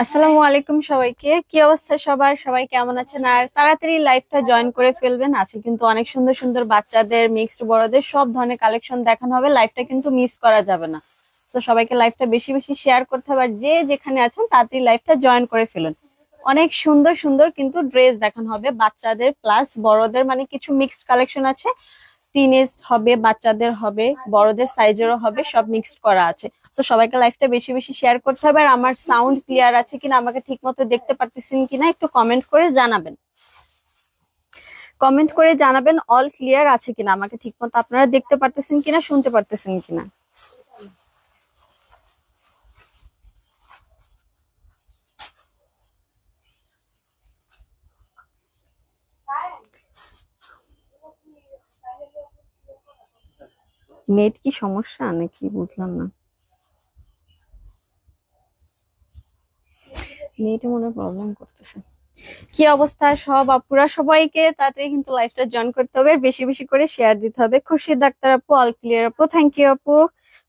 আসসালামু আলাইকুম সবাইকে। কি অবস্থা সবার? সবাই কেমন আছেন? আর তাড়াতাড়ি লাইভটা জয়েন করে ফেলবেন। আছে কিন্তু অনেক সুন্দর সুন্দর বাচ্চাদের, মিক্সড, বড়দের সব ধরনের কালেকশন দেখানো হবে। লাইভটা কিন্তু মিস করা যাবে না। তো সবাইকে লাইভটা বেশি বেশি শেয়ার করতে হবে। আর যে যেখানে আছেন তাড়াতাড়ি লাইভটা জয়েন করে ফেলুন। অনেক সুন্দর সুন্দর কিন্তু ড্রেস দেখানো হবে বাচ্চাদের প্লাস বড়দের, মানে কিছু মিক্সড কালেকশন আছে। টিনেজ হবে, বাচ্চাদের হবে, বড়দের সাইজেরও হবে, সব মিক্সড করা আছে। তো সবাইকে লাইভটা বেশি বেশি শেয়ার করতে হবে। আর আমার সাউন্ড ক্লিয়ার আছে কিনা, আমাকে ঠিক মতো দেখতে পারতেছেন কিনা একটু কমেন্ট করে জানাবেন। কমেন্ট করে জানাবেন অল ক্লিয়ার আছে কিনা, আমাকে ঠিক মতো আপনারা দেখতে পারতেছেন কিনা, শুনতে পারতেছেন কিনা। নেট কি সমস্যা নাকি বুঝলাম না। নেটে মনে প্রবলেম করতেছে। কি অবস্থা সব আপুরা? সবাইকে তাড়াতাড়ি কিন্তু লাইভটা জয়েন করতে হবে, বেশি বেশি করে শেয়ার দিতে হবে। খুরশিদ ডাক্তার আপু, অল ক্লিয়ার আপু, থ্যাংক ইউ আপু।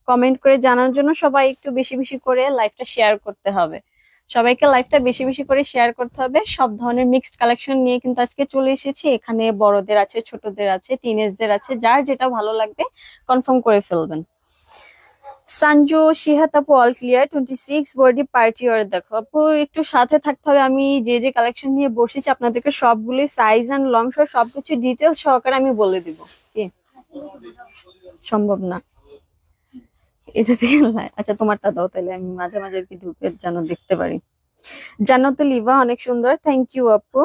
কমেন্ট করে জানার জন্য সবাই একটু বেশি বেশি করে লাইভটা শেয়ার করতে হবে। সবাইকে লাইভটা বেশি বেশি করে শেয়ার করতে হবে। সব ধরনের মিক্সড কালেকশন নিয়ে কিন্তু আজকে চলে এসেছি। এখানে বড়দের আছে, ছোটদের আছে, টিনেজদের আছে, যার যেটা ভালো লাগবে কনফার্ম করে ফেলবেন। সঞ্জু শিহাত আপু, all clear. 26 body party war দেখো আপু, একটু সাথে থাকতে হবে। আমি যে যে কালেকশন নিয়ে বসেছি আপনাদেরকে সবগুলি সাইজ এন্ড লং সহ সবকিছু ডিটেলস সহকারে আমি বলে দিব। কি সম্ভব না এটা দিয়ে? আচ্ছা তোমারটা দাও তাহলে, আমি মাঝে মাঝে আর কি ঢুকে যেন দেখতে পারি। জান্নাতুল লিভা অনেক সুন্দর, থ্যাংক ইউ আপু।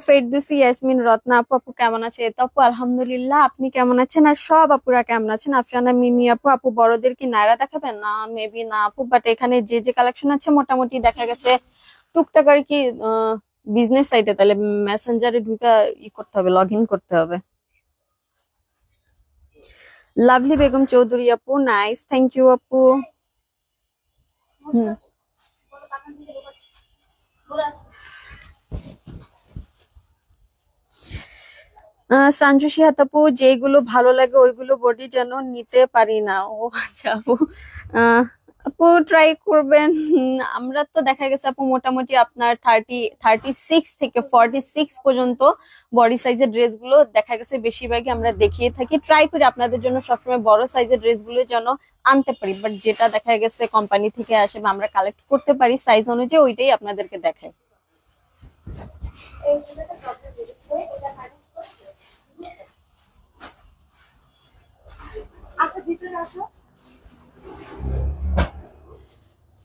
ফেরদৌসী ইয়াসমিন রত্না আপু, আপু কেমন আছে? তো আপু আলহামদুলিল্লাহ, আপনি কেমন আছেন? আর সব আপুরা কেমন আছেন? আফসানা মিমি আপু, আপু বড়দের কি নায়রা দেখাবেন? না মেবি না আপু, বাট এখানে যে যে কালেকশন আছে মোটামুটি দেখা গেছে টুকটাক আর কি। বিজনেস সাইটে তাহলে মেসেঞ্জারে ঢুকে করতে হবে, লগ ইন করতে হবে। লাভলি বেগম চৌধুরী আপু, নাইস, থ্যাংক ইউ আপু। হুম, সঞ্জু সিহাত আপু, যেগুলো ভালো লাগে ওইগুলো বডি যেন নিতে পারি না। ও আচ্ছা আপু, আহ, আপু ট্রাই করবেন। আমরা তো দেখা গেছে আপু মোটামুটি আপনার 36 থেকে 46 পর্যন্ত বডি সাইজের ড্রেস গুলো দেখা গেছে বেশিরভাগই আমরা দেখিয়ে থাকি। ট্রাই করি আপনাদের জন্য সবসময় বড় সাইজের ড্রেস গুলো যেন আনতে পারি, বাট যেটা দেখা গেছে কোম্পানি থেকে আসে বা আমরা কালেক্ট করতে পারি সাইজ অনুযায়ী, ওইটাই আপনাদেরকে দেখাই।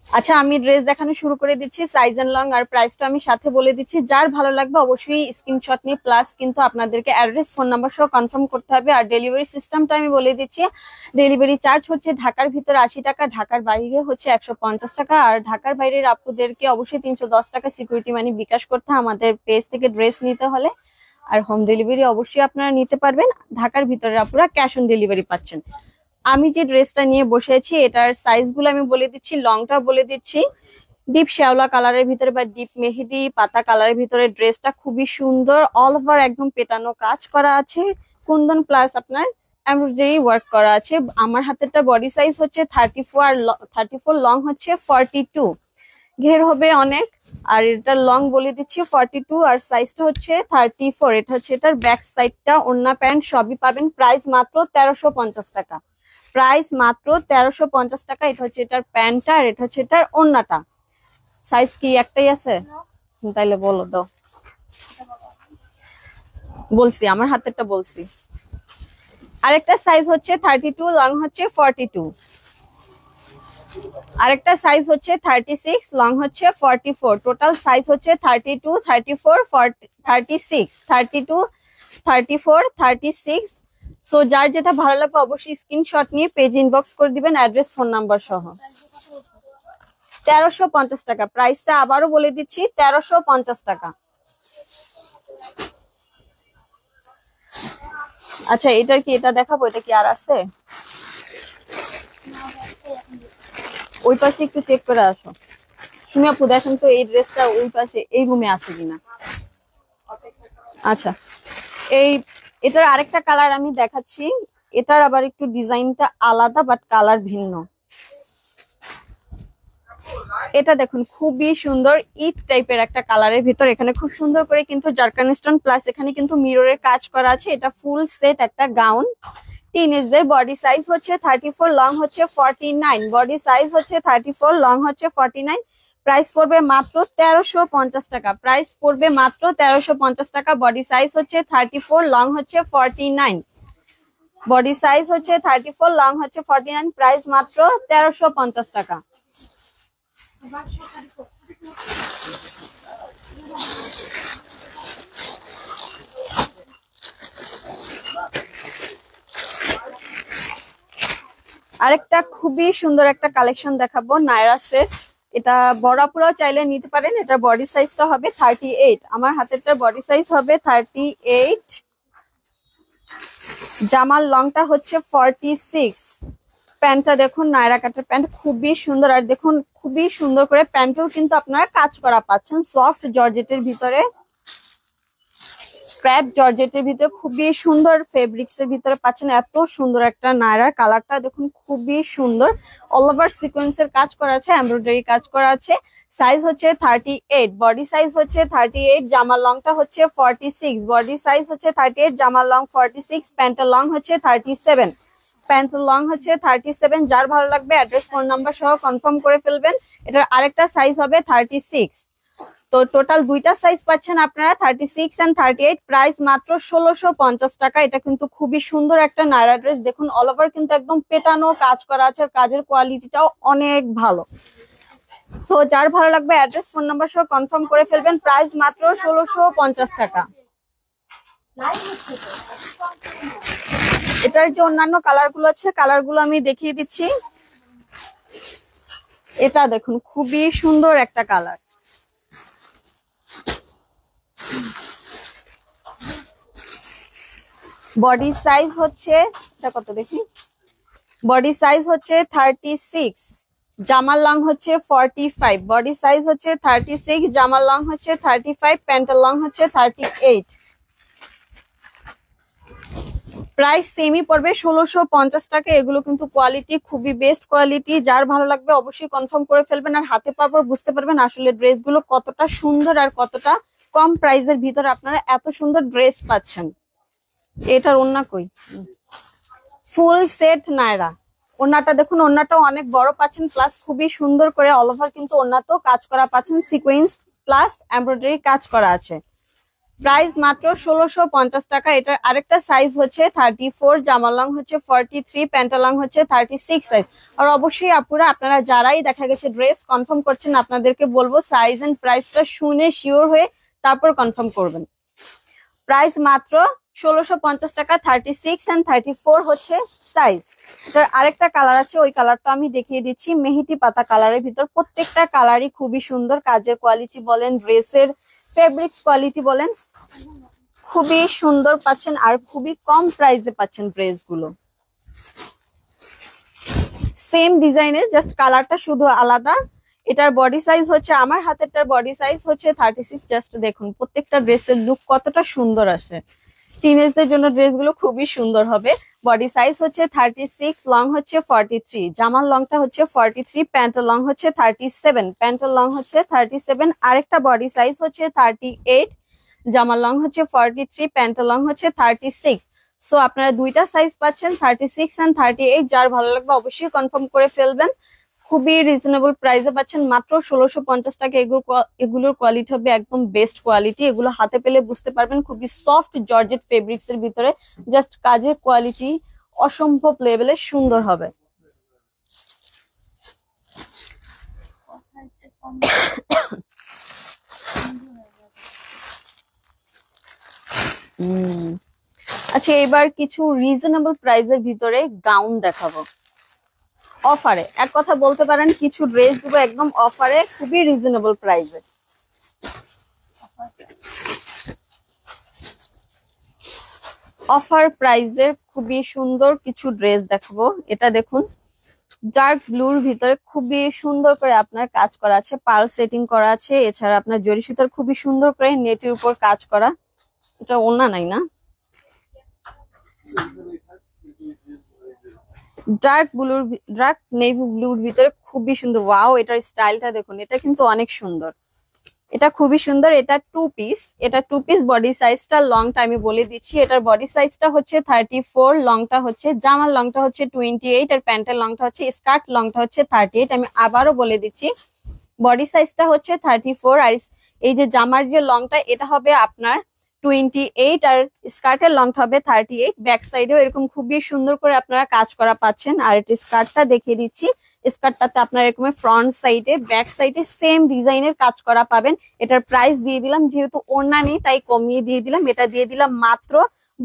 আচ্ছা আমি ড্রেস দেখানো শুরু করে দিচ্ছি, সাইজ এন্ড লং আর প্রাইসটা আমি সাথে বলে দিচ্ছি। যার ভালো লাগবে অবশ্যই স্ক্রিনশট নিয়ে প্লাস কিন্তু আপনাদেরকে অ্যাড্রেস, ফোন নাম্বার সহ কনফার্ম করতে হবে। আর ডেলিভারি সিস্টেমটা আমি বলে দিচ্ছি। ডেলিভারি চার্জ হচ্ছে ঢাকার ভিতরে 80 টাকা, ঢাকার বাইরে হচ্ছে 150 টাকা। আর ঢাকার বাইরের আপুদেরকে অবশ্যই 310 টাকা সিকিউরিটি মানি বিকাশ করতে হয় আমাদের পেজ থেকে ড্রেস নিতে হলে। আর হোম ডেলিভারি অবশ্যই আপনারা নিতে পারবেন। ঢাকার ভিতরে আপুরা ক্যাশ অন ডেলিভারি পাচ্ছেন। আমি যে ড্রেসটা নিয়ে বসে আছি এটার সাইজ গুলো আমি বলে দিচ্ছি, লংটা বলে দিচ্ছি। ডিপ শ্যাওলা কালারের ভিতরে বা ডিপ মেহেদি পাতা কালারের ভিতরে ড্রেসটা খুবই সুন্দর। অল ওভার একদম পেটানো কাজ করা আছে, কুন্দন প্লাস আপনার এমব্রয়ডারি ওয়ার্ক করা আছে। আমার হাতেরটা বডি সাইজ হচ্ছে 34 আর 34, লং হচ্ছে 42। ঘের হবে অনেক। আর এটার লং বলে দিচ্ছি 42 আর সাইজটা হচ্ছে 34। এটা হচ্ছে এটার ব্যাক সাইডটা, ওড়না প্যান্ট সবই পাবেন। প্রাইস মাত্র 1350 টাকা। প্রাইস মাত্র 1350 টাকা। এটা হচ্ছে এটার প্যান্টটা আর এটা হচ্ছে এটার ওড়নাটা। সাইজ কি একটাই আছে? তাইলে বলো দাও। বলছি আমার হাতেরটা বলছি। আরেকটা সাইজ হচ্ছে 32, লং হচ্ছে 42। আরেকটা সাইজ হচ্ছে 36, লং হচ্ছে 44। টোটাল সাইজ হচ্ছে 32, 34, 36, 32, 34, 36। সো যার যেটা ভালো লাগবে অবশ্যই স্ক্রিনশট নিয়ে পেজ ইনবক্স করে দিবেন অ্যাড্রেস, ফোন নাম্বার সহ। 1350 টাকা। প্রাইসটা আবারও বলে দিচ্ছি, 1350 টাকা। আচ্ছা এটার কি, এটা দেখাবো? এটা কি আর আছে? ওই পাশে একটু চেক করে আসো। তুমি আপু দেখেন তো এই ড্রেসটা ওই পাশে এই রুমে আছে কিনা। আচ্ছা এই এটার আরেকটা কালার আমি দেখাচ্ছি, এটার আবার একটু ডিজাইনটা আলাদা বাট কালার ভিন্ন। এটা দেখুন খুবই সুন্দর ইট টাইপের একটা কালারের ভিতর, এখানে খুব সুন্দর করে কিন্তু জারকান স্টোন প্লাস এখানে কিন্তু মিররের কাজ করা আছে। এটা ফুল সেট একটা গাউন, টিনেজদের। বডি সাইজ হচ্ছে 34, লং হচ্ছে 49। বডি সাইজ হচ্ছে 34, লং হচ্ছে 49। প্রাইস পড়বে মাত্র 1350 টাকা। প্রাইস পড়বে মাত্র 1350 টাকা। বডি সাইজ হচ্ছে 34, লং হচ্ছে 49। বডি সাইজ হচ্ছে 34, লং হচ্ছে 49। প্রাইস মাত্র 1350 টাকা। আরেকটা খুবই সুন্দর একটা কালেকশন দেখাবো, নায়রা সেট। এটা বড়াপুরাও চাইলে নিতে পারেন। এটা বডি সাইজটা হবে 38, আমার হাতেরটার বডি সাইজ হবে 38। জামার লংটা হচ্ছে 46। প্যান্টটা দেখুন নায়রা কাটের প্যান্ট, খুবই সুন্দর। আর দেখুন খুবই সুন্দর করে প্যান্টেও কিন্তু আপনারা কাজ করা পাচ্ছেন, সফট জর্জেটের ভিতরে, ক্র্যাপ জর্জেটের ভিতরে খুবই সুন্দর ফেব্রিক্স এর ভিতরে পাচ্ছেন। এত সুন্দর একটা নায়রার কালারটা দেখুন, খুবই সুন্দর। অল ওভার সিকোয়েন্সের কাজ করা আছে, এমব্রয়ডারি কাজ করা আছে। সাইজ হচ্ছে 38, বডি সাইজ হচ্ছে 38, জামার লংটা হচ্ছে 46। বডি সাইজ হচ্ছে 38, জামার লং 46, প্যান্টের লং হচ্ছে 37। প্যান্টের লং হচ্ছে 37। যার ভালো লাগবে অ্যাড্রেস ফোন নাম্বার সহ কনফার্ম করে ফেলবেন। এটার আরেকটা সাইজ হবে 36। তো টোটাল দুইটা সাইজ পাচ্ছেন আপনারা, 36 এন্ড 38। প্রাইস মাত্র 1650 টাকা। এটা কিন্তু খুবই সুন্দর একটা নায়রা ড্রেস। দেখুন অল ওভার কিন্তু একদম পেটানো কাজ করা আছে, কাজের কোয়ালিটিটাও অনেক ভালো। সো যার ভালো লাগবে অ্যাড্রেস ফোন নাম্বার সহ কনফার্ম করে ফেলবেন। প্রাইস মাত্র 1650 টাকা। এটার যে অন্যান্য কালার গুলো আছে, কালার গুলো আমি দেখিয়ে দিচ্ছি। এটা দেখুন খুবই সুন্দর একটা কালার। বডি সাইজ হচ্ছে, এটা কত দেখি, বডি সাইজ হচ্ছে 36, জামার লং হচ্ছে 45। বডি সাইজ হচ্ছে 36, জামার লং হচ্ছে 35, প্যান্টের লং হচ্ছে 38। প্রাইস সেমই পড়বে 1650 টাকা। এগুলো কিন্তু কোয়ালিটি খুবই বেস্ট কোয়ালিটি। যার ভালো লাগবে অবশ্যই কনফার্ম করে ফেলবেন। আর হাতে পাওয়ার বুঝতে পারবেন আসলে ড্রেসগুলো কতটা সুন্দর আর কতটা কম প্রাইসের ভিতরে আপনারা এত সুন্দর ড্রেস পাচ্ছেন। এটার ওন্না কই, ফুল সেট নায়রা। ওন্নাটা দেখুন, ওন্নাটাও অনেক বড় পাচ্ছেন, প্লাস খুবই সুন্দর করে অল ওভার কিন্তু ওন্নাতেও কাজ করা পাচ্ছেন, সিকোয়েন্স প্লাস এমব্রয়ডারি কাজ করা আছে। প্রাইস মাত্র 1650 টাকা। এটার আরেকটা সাইজ হচ্ছে 34, জামা লং হচ্ছে 43, প্যান্টা লং হচ্ছে 36 সাইজ। আর অবশ্যই আপুরা আপনারা যারাই দেখা গেছে ড্রেস কনফার্ম করছেন, আপনাদেরকে বলবো সাইজ এন্ড প্রাইসটা শুনে শিওর হয়ে তারপর কনফার্ম করবেন। প্রাইস মাত্র 1650 টাকা। 36 এন্ড 34 হচ্ছে সাইজ। এটার আরেকটা কালার আছে, ওই কালারটা আমি দেখিয়ে দিচ্ছি। মেহেদি পাতা কালারের ভিতর, প্রত্যেকটা কালারই খুবই সুন্দর। কাজের কোয়ালিটি বলেন, ড্রেসের ফেব্রিক্স কোয়ালিটি বলেন, খুবই সুন্দর পাচ্ছেন আর খুবই কম প্রাইসে পাচ্ছেন ড্রেসগুলো। সেম ডিজাইনের, জাস্ট কালারটা শুধু আলাদা। এটার বডি সাইজ হচ্ছে, আমার হাতেরটার বডি সাইজ হচ্ছে 36। জাস্ট দেখুন প্রত্যেকটা ড্রেসের লুক কতটা সুন্দর আসে। টিনেজদের জন্য ড্রেসগুলো খুবই সুন্দর হবে। বডি সাইজ হচ্ছে 36, লং হচ্ছে 43, জামার লংটা হচ্ছে 43, প্যান্টের লং হচ্ছে 37, প্যান্টের লং হচ্ছে 37। আরেকটা বডি সাইজ হচ্ছে 38, জামার লং হচ্ছে 43, প্যান্টের লং হচ্ছে 36। সো আপনারা দুইটা সাইজ পাচ্ছেন, 36 এন্ড 38। যার ভালো লাগবে অবশ্যই কনফার্ম করে ফেলবেন। খুবই রিজনেবল প্রাইসে পাচ্ছেন মাত্র 1650 টাকা। এগুলোর কোয়ালিটি হবে একদম বেস্ট কোয়ালিটি। এগুলো হাতে পেলে বুঝতে পারবেন, খুবই সফট জর্জেট ফেব্রিক্স এর ভিতরে। জাস্ট কাজের কোয়ালিটি অসম্ভব লেভেলের সুন্দর হবে। আচ্ছা, এবার কিছু রিজনেবল প্রাইসের ভিতরে গাউন দেখাবো অফারে। এক কথা বলতে পারেন কিছু ড্রেস দিব একদম অফারে, খুবই রিজনেবল প্রাইসে। অফার প্রাইসের খুবই সুন্দর কিছু ড্রেস দেখাবো। এটা দেখুন ডার্ক ব্লুর ভিতরে খুবই সুন্দর করে আপনার কাজ করা আছে, পার্ল সেটিং করা আছে। এছাড়া আপনার জরি সুতার খুবই সুন্দর করে নেটের উপর কাজ করা। এটা ওড়না নাই না, ডার্ক নেভি ব্লুর ভিতরে খুবই সুন্দর। ওয়াও, এটার স্টাইলটা দেখুন, এটা কিন্তু অনেক সুন্দর, এটা খুবই সুন্দর। এটা টু পিস, এটা টু পিস। বডি সাইজটা লংটা আমি বলে দিচ্ছি, এটার বডি সাইজটা হচ্ছে 34, লংটা হচ্ছে, জামার লংটা হচ্ছে 28, আর প্যান্টের লংটা হচ্ছে, স্কার্ট লংটা হচ্ছে 38। আমি আবারও বলে দিচ্ছি, বডি সাইজটা হচ্ছে 34, আর এই যে জামার যে লংটা এটা হবে আপনার 28, আর স্কার্টের লংটা হবে 38। ব্যাক সাইডেও এরকম খুবই সুন্দর করে আপনারা কাজ করা পাচ্ছেন। আর এটা স্কার্টটা দেখিয়ে দিচ্ছি, স্কার্টটাতে আপনার এরকম ফ্রন্ট সাইডে ব্যাক সাইডে সেম ডিজাইনের কাজ করা পাবেন। এটার প্রাইস দিয়ে দিলাম, যেহেতু ওড়না নেই তাই কমিয়ে দিয়ে দিলাম, এটা দিয়ে দিলাম মাত্র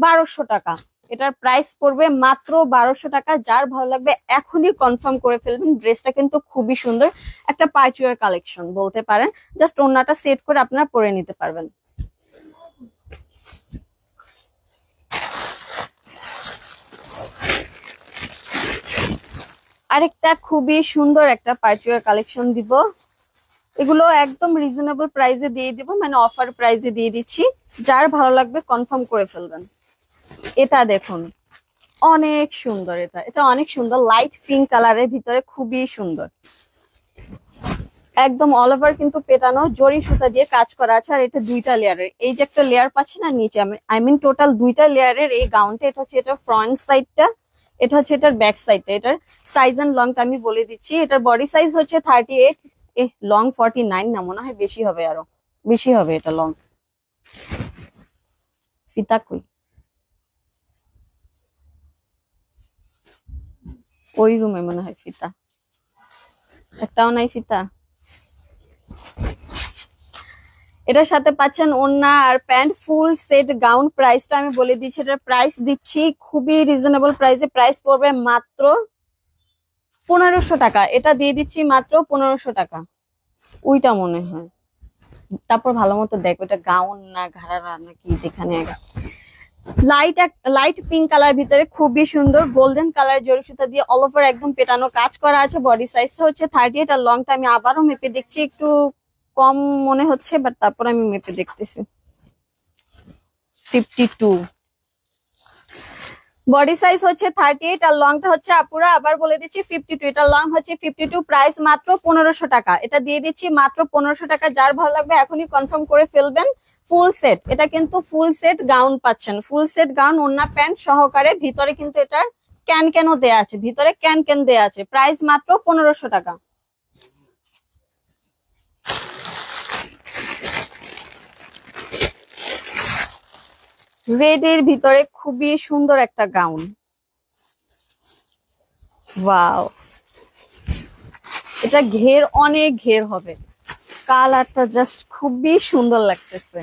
1200 টাকা। এটার প্রাইস পড়বে মাত্র 1200 টাকা। যার ভালো লাগবে এখনই কনফার্ম করে ফেলবেন। ড্রেসটা কিন্তু খুবই সুন্দর, একটা পার্টি ওয়্যার কালেকশন বলতে পারেন। জাস্ট ওড়নাটা সেট করে আপনারা পরে নিতে পারবেন। আরেকটা খুবই সুন্দর একটা পার্টি ওয়্যার কালেকশন দিব, এগুলো একদম রিজনেবল প্রাইসে দিয়ে দিব, মানে অফার প্রাইসে দিয়ে দিচ্ছি। যার ভালো লাগবে কনফার্ম করে ফেলবেন। এটা দেখুন, অনেক সুন্দর, এটা এটা অনেক সুন্দর, লাইট পিঙ্ক কালারের ভিতরে খুবই সুন্দর, একদম অল ওভার কিন্তু পেটানো জরি সুতা দিয়ে কাজ করা আছে। আর এটা দুইটা লেয়ারের, এই যে একটা লেয়ার পাচ্ছি না নিচে, আই মিন টোটাল দুইটা লেয়ারের এই গাউনটা। এটা হচ্ছে এটা ফ্রন্ট সাইডটা, এটা হচ্ছে এটার ব্যাক সাইডটা। এটার সাইজ এন্ড লংটা আমি বলে দিচ্ছি, এটার বডি সাইজ হচ্ছে 38, লং 49, না মনে হয় বেশি হবে, আরো বেশি হবে এটা লং। ফিতা কই, ওই রুমে মনে হয় ফিতা, একটাও নাই ফিতা। এটার সাথে পাচ্ছেন ওড়না আর প্যান্ট, ফুল সেট গাউন। প্রাইসটা আমি বলে দিচ্ছি, এটার প্রাইস দিচ্ছি খুবই রিজনেবল প্রাইসে, প্রাইস পড়বে মাত্র 1500 টাকা। এটা দিয়ে দিচ্ছি মাত্র 1500 টাকা। ওইটা মনে হয়, তারপর ভালো মতো দেখো এটা গাউন না ঘাড়া নাকি, যেখানে লাইট পিঙ্ক কালার ভিতরে খুবই সুন্দর গোল্ডেন কালার জরি সুতা দিয়ে অল ওভার একদম পেটানো কাজ করা আছে। বডি সাইজটা হচ্ছে 38, আর লংটা আমি আবারও মেপে দেখছি, একটু কম মনে হচ্ছে, বাট তারপর আমি মেপে দেখতেছি 52। বডি সাইজ হচ্ছে 38, আর লংটা হচ্ছে আপুরা আবার বলে দিচ্ছি 52। এটা লং হচ্ছে 52, প্রাইস মাত্র 1500 টাকা। এটা দিয়ে দিচ্ছি মাত্র 1500 টাকা। যার ভালো লাগবে এখনই কনফার্ম করে ফেলবেন। ফুল সেট, এটা কিন্তু ফুল সেট গাউন পাচ্ছেন, ফুল সেট গাউন ওড়না প্যান্ট সহকারে। ভিতরে কিন্তু এটার ক্যান ক্যানও দেয়া আছে, ভিতরে ক্যান ক্যান দেয়া আছে। প্রাইস মাত্র 1500 টাকা। রেড এর ভিতরে খুবই সুন্দর একটা গাউন, ওয়াও, এটা ঘের অনেক ঘের হবে, কালারটা জাস্ট খুবই সুন্দর লাগতেছে।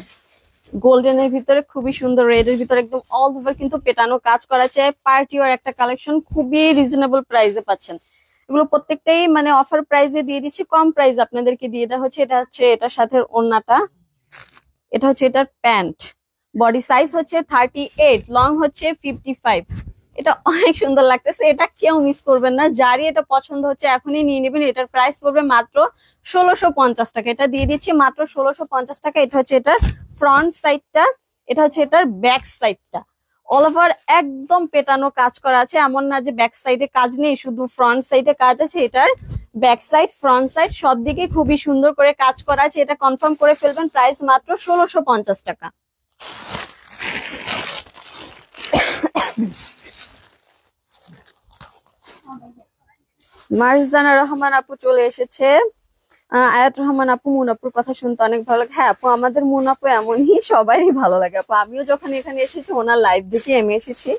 গোল্ডেনের ভিতরে খুবই সুন্দর, রেড এর ভিতরে একদম অল ওভার কিন্তু পেটানো কাজ করা আছে। পার্টি ওয়ার একটা কালেকশন, খুবই রিজনেবল প্রাইসে পাচ্ছেন। এগুলো প্রত্যেকটাই মানে অফার প্রাইসে দিয়ে দিচ্ছি, কম প্রাইস আপনাদেরকে দিয়ে দেওয়া হচ্ছে। এটা হচ্ছে এটার সাথে ওড়নাটা, এটা হচ্ছে এটার প্যান্ট। বডি সাইজ হচ্ছে 38, লং হচ্ছে 55। এটা অনেক সুন্দর লাগতেছে, এটা কেউ মিস করবেন না। যারই এটা পছন্দ হচ্ছে এখনই নিয়ে নেবেন। এটার প্রাইস পড়বে মাত্র 1650 টাকা। এটা দিয়ে দিচ্ছি মাত্র 1650 টাকা। এটা হচ্ছে এটার ফ্রন্ট সাইডটা, এটা হচ্ছে এটার ব্যাক সাইডটা। অল ওভার একদম পেটানো কাজ করা আছে, এমন না যে ব্যাক সাইডে কাজ নেই, শুধু ফ্রন্ট সাইডে কাজ আছে। এটার ব্যাক সাইড ফ্রন্ট সাইড সব দিকে খুবই সুন্দর করে কাজ করা আছে। এটা কনফার্ম করে ফেলবেন। প্রাইস মাত্র 1650 টাকা। মারজানা রহমান আপু চলে এসেছে। আয়াত রহমান আপু, মুন আপুর কথা শুনতে অনেক ভালো লাগে। হ্যাঁ আপু, আমাদের মুন আপু এমনই, সবারই ভালো লাগে আপু। আমিও যখন এখানে এসেছি ওনার লাইভ দেখে আমি এসেছি।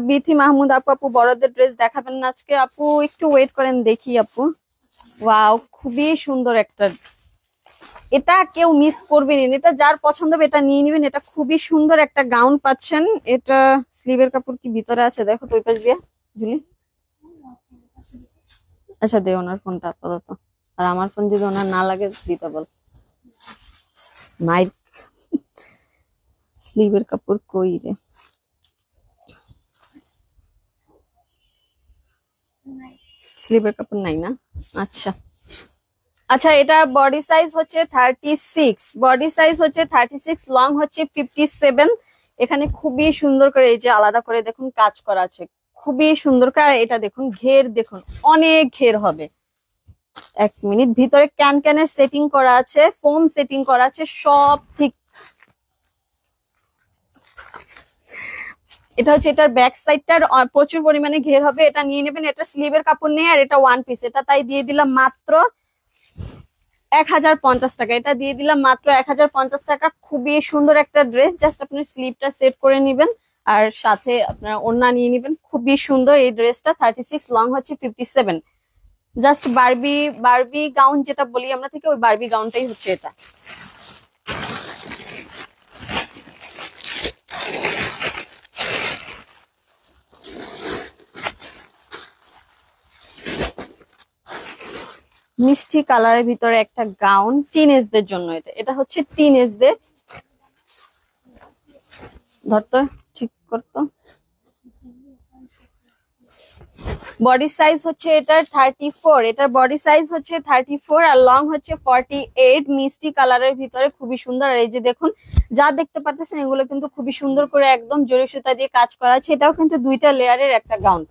বিথি মাহমুদ আপু, আপু বড়দের ড্রেস দেখাবেন না আজকে? আপু একটু ওয়েট করেন, দেখি আপু। ওয়াও, খুবই সুন্দর একটা, এটা কেউ মিস করবেন। এটা যার পছন্দ হবে এটা নিয়ে নেবেন। এটা খুবই সুন্দর একটা গাউন পাচ্ছেন। এটা স্লিভের কাপড় কি ভিতরে আছে দেখো তো, ওই পাশ দিয়ে ঝুলি। আচ্ছা দে ওনার ফোনটা আপাতত, আর আমার ফোন যদি ওনার না লাগে দিতে বল। মাই স্লিভের কাপড় কই রে? স্লিভের কাপড় নাই না? আচ্ছা আচ্ছা, এটা বডি সাইজ হচ্ছে 36, বডি সাইজ হচ্ছে 36, লং হচ্ছে 57। এখানে খুবই সুন্দর করে এই যে আলাদা করে দেখুন কাজ করা আছে, খুবই সুন্দর করে। আর এটা দেখুন ঘের দেখুন, অনেক ঘের হবে। এক মিনিট, ভিতরে ক্যানের সেটিং করা আছে, ফোম সেটিং করা আছে, সব ঠিক। এটা হচ্ছে এটার ব্যাক সাইডটার প্রচুর পরিমাণে ঘের হবে, এটা নিয়ে নেবেন। এটা স্লিভের কাপড় নেই, আর এটা ওয়ান পিস, এটা তাই দিয়ে দিলাম মাত্র 1050 টাকা। এটা দিয়ে দিলাম মাত্র 1050 টাকা। খুবই সুন্দর একটা ড্রেস, জাস্ট আপনার স্লিভটা সেট করে নিবেন আর সাথে আপনার ওড়না নিয়ে নিবেন। খুবই সুন্দর এই ড্রেসটা। 36, লং হচ্ছে 57। জাস্ট বারবি বারবি গাউন যেটা বলি আমরা থেকে, ওই বারবি গাউনটাই হচ্ছে এটা। মিষ্টি কালারের ভিতরে একটা গাউন, টিনেজদের জন্য। এটা এটা হচ্ছে টিনেজদের। ধরতো, ঠিক করতো। বডি সাইজ হচ্ছে এটার 34, এটার বডি সাইজ হচ্ছে 34 আর লং হচ্ছে 48। মিষ্টি কালারের ভিতরে খুবই সুন্দর। আর এই যে দেখুন, যা দেখতে পাচ্ছেন এগুলো কিন্তু খুবই সুন্দর করে একদম জরি সুতা দিয়ে কাজ করা আছে। এটাও কিন্তু দুইটা লেয়ারের একটা গাউন,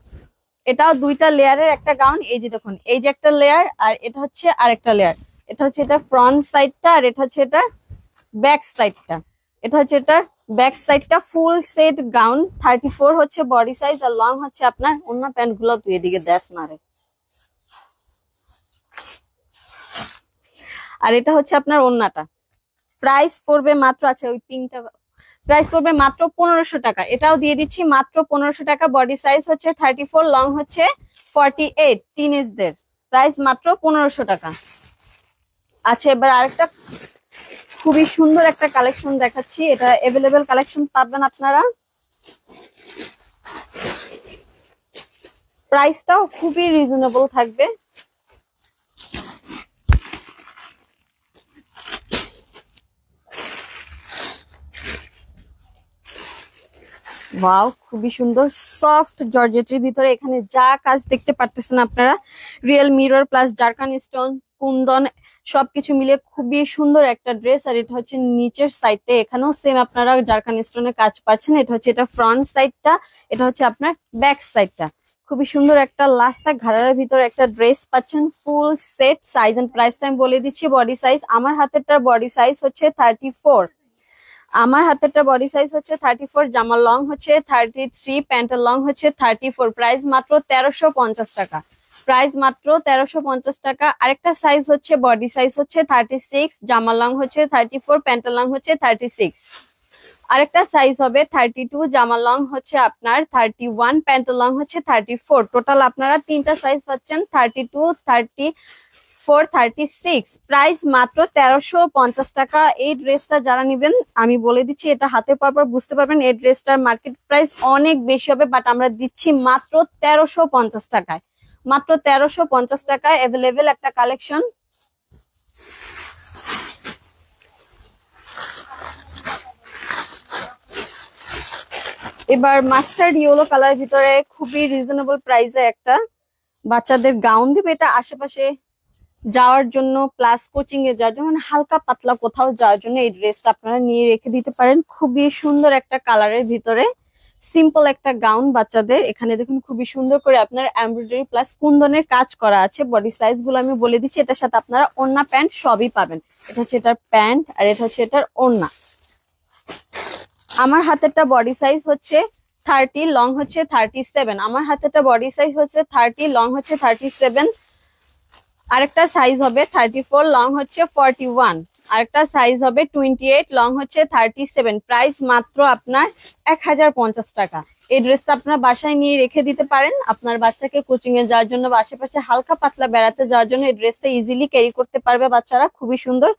এটাও দুইটা লেয়ারের একটা গাউন। এই যে দেখুন, এই যে একটা লেয়ার, আর এটা হচ্ছে আরেকটা লেয়ার। এটা হচ্ছে এটা ফ্রন্ট সাইডটা, আর এটা হচ্ছে এটা ব্যাক সাইডটা। এটা হচ্ছে এটার ব্যাক সাইডটা। ফুল সেট গাউন, 34 হচ্ছে বডি সাইজ, আর লং হচ্ছে আপনার অন্য প্যান্ট গুলো তুই এদিকে দেশ মারে। আর এটা হচ্ছে আপনার ওড়নাটা। প্রাইস পড়বে মাত্র, আচ্ছা ওই পিঙ্কটা প্রাইস পড়বে মাত্র 1500 টাকা। এটাও দিয়ে দিচ্ছি মাত্র 1500 টাকা। বডি সাইজ হচ্ছে 34, লং হচ্ছে 48। টিনেজদের প্রাইস মাত্র 1500 টাকা। আচ্ছা, এবার আরেকটা খুবই সুন্দর একটা কালেকশন দেখাচ্ছি। এটা अवेलेबल কালেকশন পাবেন আপনারা। প্রাইসটাও খুবই রিজনেবল থাকবে। ওয়াও, খুবই সুন্দর সফট জর্জেটের ভিতরে। এখানে যা কাজ দেখতে পারতেছেন আপনারা, real mirror plus zircon stone, Kundan সবকিছু মিলে খুবই সুন্দর একটা ড্রেস। আর এটা হচ্ছে নিচের সাইডটা, এখানেও সেম আপনারা জারকান স্টোনের কাজ পাচ্ছেন। এটা হচ্ছে এটা ফ্রন্ট সাইডটা, এটা হচ্ছে আপনার ব্যাক সাইডটা। খুবই সুন্দর একটা লাস্টা ঘাড়ার ভিতরে একটা ড্রেস পাচ্ছেন, ফুল সেট। সাইজ এন্ড প্রাইসটা আমি বলে দিচ্ছি। বডি সাইজ, আমার হাতেরটার বডি সাইজ হচ্ছে 34, আমার হাতেরটা বডি সাইজ হচ্ছে 34, জামার লং হচ্ছে 33, প্যান্টের লং হচ্ছে 34। প্রাইস মাত্র 1350 টাকা। প্রাইস মাত্র 1350 টাকা। আরেকটা সাইজ হচ্ছে বডি সাইজ হচ্ছে 36, জামার লং হচ্ছে 34, প্যান্টের লং হচ্ছে 36। আরেকটা সাইজ হবে 32, জামার লং হচ্ছে আপনার 31, প্যান্টের লং হচ্ছে 34। টোটাল আপনারা তিনটা সাইজ পাচ্ছেন, 32, 34, 36। প্রাইস মাত্র 1350 টাকা। এই ড্রেসটা যারা নিবেন, আমি বলে দিচ্ছি, এটা হাতে পাওয়ার পর বুঝতে পারবেন এই ড্রেসটার মার্কেট প্রাইস অনেক বেশি হবে, বাট আমরা দিচ্ছি মাত্র 1350 টাকায়। মাত্র 1350 টাকায় অ্যাভেলেবেল একটা কালেকশন। এবার মাস্টার্ড ইয়েলো কালার ভিতরে খুবই রিজনেবল প্রাইসে একটা বাচ্চাদের গাউন দিবে। এটা আশেপাশে যাওয়ার জন্য প্লাস কোচিং এ যাওয়ার জন্য, মানে হালকা পাতলা কোথাও যাওয়ার জন্য এই ড্রেসটা আপনারা নিয়ে রেখে দিতে পারেন। খুবই সুন্দর একটা কালারের ভিতরে সিম্পল একটা গাউন বাচ্চাদের। এখানে দেখুন খুবই সুন্দর করে আপনার এমব্রয়ডারি প্লাস কুন্দনের কাজ করা আছে। বডি সাইজ গুলো আমি বলে দিচ্ছি, এটার সাথে আপনারা ওড়না প্যান্ট সবই পাবেন। এটা হচ্ছে এটার প্যান্ট, আর এটা হচ্ছে এটার ওড়না। আমার হাতেরটা বডি সাইজ হচ্ছে 30, লং হচ্ছে 37। আমার হাতেরটা বডি সাইজ হচ্ছে 30, লং হচ্ছে 37। আরেকটা সাইজ হবে 34, লং হচ্ছে 41। আরেকটা সাইজ হবে 28, লং হচ্ছে 37। প্রাইস মাত্র আপনার 1050 টাকা। এই ড্রেসটা আপনার বাসায় নিয়ে রেখে দিতে পারেন, আপনার বাচ্চাকে কোচিং এ যাওয়ার জন্য বা আশেপাশে হালকা পাতলা বেড়াতে যাওয়ার জন্য এই ড্রেসটা ইজিলি ক্যারি করতে পারবে বাচ্চারা। খুবই সুন্দর,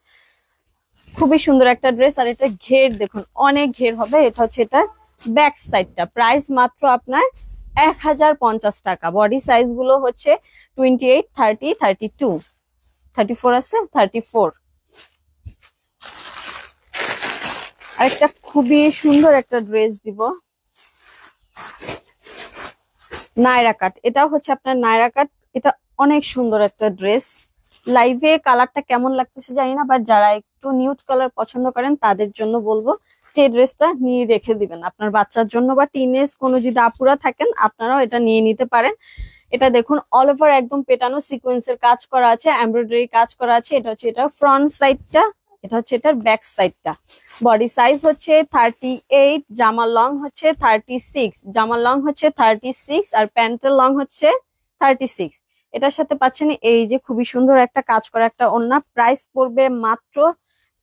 খুবই সুন্দর একটা ড্রেস। আর এটা ঘের দেখুন, অনেক ঘের হবে। এটা হচ্ছে এটা ব্যাক সাইডটা। প্রাইস মাত্র আপনার 1050 টাকা। বডি সাইজ গুলো হচ্ছে 28, 30, 32, 34 আছে, 34। আরেকটা খুবই সুন্দর একটা ড্রেস দিব, নায়রা কাট। এটাও হচ্ছে আপনার নায়রা কাট। এটা অনেক সুন্দর একটা ড্রেস। লাইভে কালারটা কেমন লাগতেছে জানি না, বাট যারা একটু নিউড কালার পছন্দ করেন তাদের জন্য বলবো, এই ড্রেসটা নিয়ে রেখে দিবেন আপনার বাচ্চার জন্য, বা টিনেজ কোনো যদি আপুরা থাকেন আপনারাও এটা নিয়ে নিতে পারেন। এটা দেখুন অল ওভার একদম পেটানো সিকোয়েন্সের কাজ করা আছে, এমব্রয়ডারি কাজ করা আছে। এটা হচ্ছে এটা ফ্রন্ট সাইডটা, এটা হচ্ছে এটার ব্যাক সাইডটা। বডি সাইজ হচ্ছে 38, জামার লং হচ্ছে 36, জামার লং হচ্ছে 36 আর প্যান্টের লং হচ্ছে 36। এটার সাথে পাচ্ছেন এই যে খুবই সুন্দর একটা কাজ করা একটা ওড়না। প্রাইস পড়বে মাত্র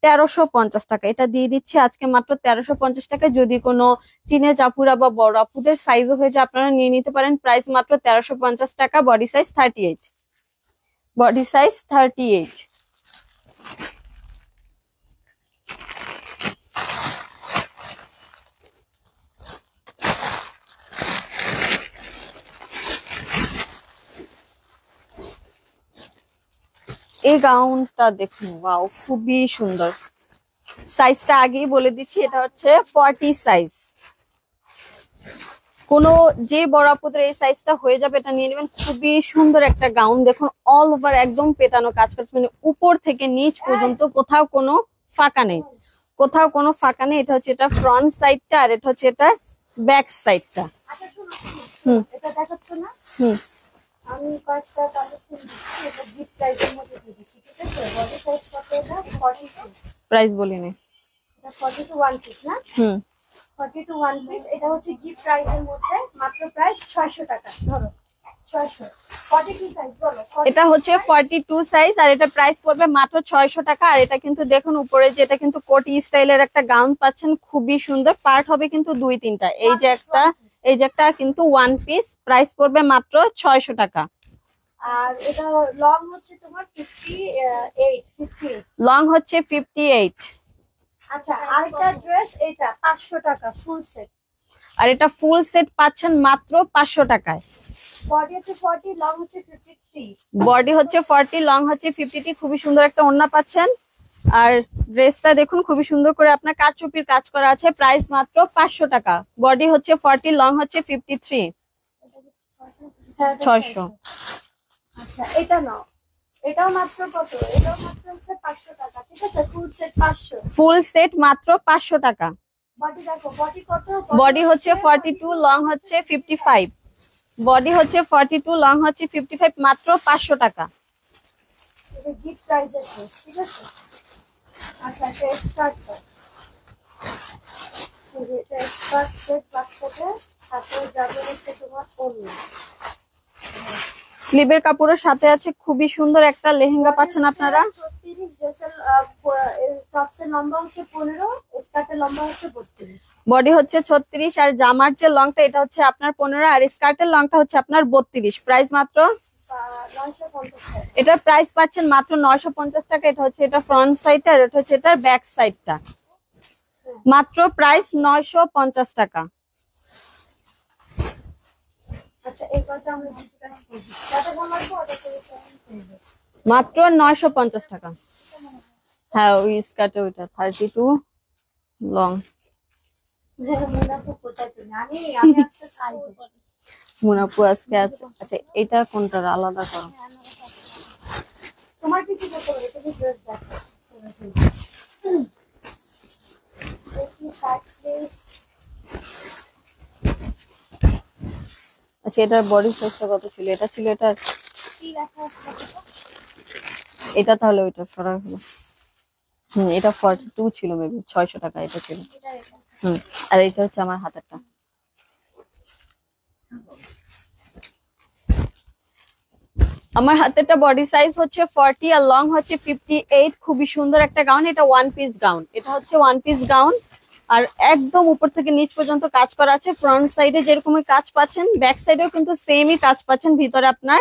1350 টাকা। এটা দিয়ে দিচ্ছি আজকে মাত্র 1350 টাকা। যদি কোনো টিনেজ আপুরা বা বড় আপুদের সাইজও হয়ে যায় আপনারা নিয়ে নিতে পারেন। প্রাইস মাত্র 1350 টাকা। Body size 38, body size 38। এই গাউনটা দেখুন, ওয়াও খুবই সুন্দর। সাইজটা আগেই বলে দিচ্ছি, এটা হচ্ছে 40 সাইজ। কোনো যে বড় আপুদের এই সাইজটা হয়ে যাবে এটা নিয়ে নেবেন। খুবই সুন্দর একটা গাউন, দেখুন অল ওভার একদম পেটানো কাজ করছে, মানে উপর থেকে নিচ পর্যন্ত কোথাও কোনো ফাঁকা নেই, কোথাও কোনো ফাঁকা নেই। এটা হচ্ছে এটা ফ্রন্ট সাইডটা আর এটা হচ্ছে এটা ব্যাক সাইডটা। হুম, এটা দেখাচ্ছ না? হুম, আমি কয়েকটা কালেকশন দিচ্ছি, এটা গিফট প্রাইসের মধ্যে দিয়ে দিচ্ছি, ঠিক আছে? বডি সাইজ কত এটা? 42। প্রাইস বলিনি। এটা 42 ওয়ান পিস না? হুম, 42 ওয়ান পিস। এটা হচ্ছে গিফট প্রাইসের মধ্যে, মাত্র প্রাইস 600 টাকা। ধরো 600। 42 সাইজ বলো। এটা হচ্ছে 42 সাইজ আর এটা প্রাইস পড়বে মাত্র 600 টাকা। আর এটা কিন্তু দেখুন উপরে যে এটা কিন্তু কোটি স্টাইলের একটা গাউন পাচ্ছেন, খুবই সুন্দর। পার্ট হবে কিন্তু 2-3টা। এই যে একটা, এই যে একটা কিন্তু ওয়ান পিস। প্রাইস পড়বে মাত্র 600 টাকা। আর এটা লং হচ্ছে তোমার 58। লং হচ্ছে 58। আচ্ছা, আরেকটা ড্রেস এটা 500 টাকা ফুল সেট। আর এটা ফুল সেট পাচ্ছেন মাত্র 500 টাকায়। বডি হচ্ছে 40, লং হচ্ছে 53। বডি হচ্ছে 40, লং হচ্ছে 50। খুবই সুন্দর একটা ওড়না পাচ্ছেন। আর ড্রেসটা দেখুন খুবই সুন্দর করে আপনার কারচুপির কাজ করা আছে। প্রাইস মাত্র 500 টাকা। বডি হচ্ছে 40, লং হচ্ছে 53। হ্যাঁ, 600। আচ্ছা, এটা নাও। এটাও মাত্র কত? এটাও মাত্র হচ্ছে 500 টাকা, ঠিক আছে? Full set 500। ফুল সেট মাত্র 500 টাকা। বডি দেখো, বডি কত? বডি হচ্ছে 42, লং হচ্ছে 55। বডি হচ্ছে 42, লং হচ্ছে 55, মাত্র 500 টাকা। এটা গিফট প্রাইসের ড্রেস, ঠিক আছে? আচ্ছা, এটা স্কার্ট দাও। এই যে এটা স্কার্ট সেট বাচ্চাদের, তারপরে যাবে হচ্ছে তোমার ওড়না। স্লিভের কাপড়ের সাথে আছে খুবই সুন্দর একটা লেহেঙ্গা পাচ্ছেন আপনারা। 36, ড্রেসের টপসের লম্বা হচ্ছে 15, স্কার্টের লম্বা হচ্ছে 32। বডি হচ্ছে 36 আর জামার যে লংটা এটা হচ্ছে আপনার 15 আর স্কার্টের লংটা হচ্ছে আপনার 32। প্রাইস মাত্র 950 টাকা। এটার প্রাইস পাচ্ছেন মাত্র 950 টাকা। এটা হচ্ছে এটা ফ্রন্ট সাইডটা আর এটা হচ্ছে এটার ব্যাক সাইডটা। মাত্র প্রাইস 950 টাকা। আচ্ছা, এই কয়টা আমরা গিফট প্রাইস করছি, কত দাম লাগবে ওটা করে করব। মাত্র 950 টাকা। হ্যাঁ ওই স্কার্টে ওইটা 32 লং। মুনাফা কোথায় তুমি? আমি আজকে সাইড মুনাপু আজকে আছে। আচ্ছা এটা কোনটা আলাদা করো। তোমার কিছু করতে হবে, তুমি ড্রেস দেখো। দেখি সাইড প্লিজ। আচ্ছা এটার বডি সাইজটা কত ছিল? এটা ছিল এটা, কি লেখা আছে? এটা তাহলে ওইটা সরা হলো। এটা 42 ছিল মেবি, 600 টাকা এটা ছিল। আর এটা হচ্ছে আমার হাতেরটা। আমার হাতেরটা বডি সাইজ হচ্ছে 40 আর লং হচ্ছে 58। খুবই সুন্দর একটা গাউন। এটা ওয়ান পিস গাউন, এটা হচ্ছে ওয়ান পিস গাউন। আর একদম উপর থেকে নিচ পর্যন্ত কাজ করা আছে। ফ্রন্ট সাইডে যেরকম কাজ পাচ্ছেন ব্যাক সাইডেও কিন্তু সেমই কাজ পাচ্ছেন। ভিতরে আপনার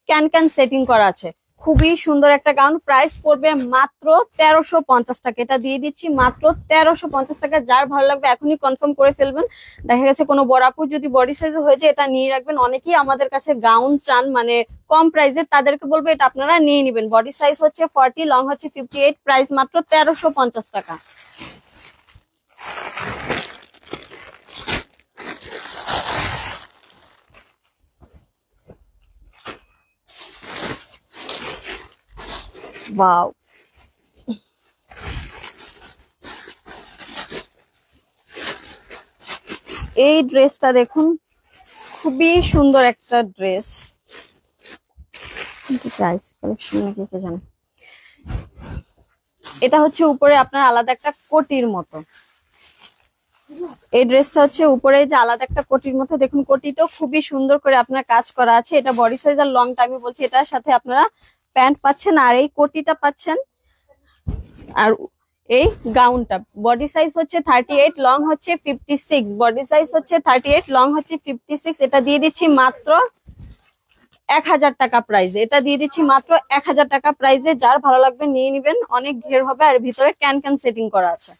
ক্যান ক্যান সেটিং করা আছে। খুবই সুন্দর একটা গাউন। প্রাইস পড়বে মাত্র 1350 টাকা। এটা দিয়ে দিচ্ছি মাত্র 1350 টাকা। যার ভালো লাগবে এখনই কনফার্ম করে ফেলবেন। দেখা গেছে কোনো বড় আপুর যদি বডি সাইজে হয়েছে এটা নিয়ে রাখবেন। অনেকেই আমাদের কাছে গাউন চান মানে কম প্রাইসে, তাদেরকে বলবো এটা আপনারা নিয়ে নেবেন। বডি সাইজ হচ্ছে 40, লং হচ্ছে 58। প্রাইস মাত্র 1350 টাকা। ওয়াও, এই ড্রেসটা দেখুন, খুবই সুন্দর একটা ড্রেস। কালেকশন নাকি কে জানে। এটা হচ্ছে উপরে আপনার আলাদা একটা কোটির মতো, এই ড্রেসটা হচ্ছে উপরে যে আলাদা একটা কোটির মতো, দেখুন কোটিটাও খুবই সুন্দর করে আপনার কাজ করা আছে। এটা বডি সাইজ আর লংটা আমি বলছি, এটার সাথে আপনারা প্যান্ট পাচ্ছেন আর এই কোটিটা পাচ্ছেন। আর এই গাউনটা বডি সাইজ হচ্ছে 38, লং হচ্ছে 56, বডি সাইজ হচ্ছে 38, লং হচ্ছে 56। এটা দিয়ে দিচ্ছি মাত্র 1000 টাকা প্রাইজে, এটা দিয়ে দিচ্ছি মাত্র 1000 টাকা প্রাইজে। যার ভালো লাগবে নিয়ে নিবেন, অনেক ঘের হবে আর ভিতরে ক্যান ক্যান সেটিং করা আছে।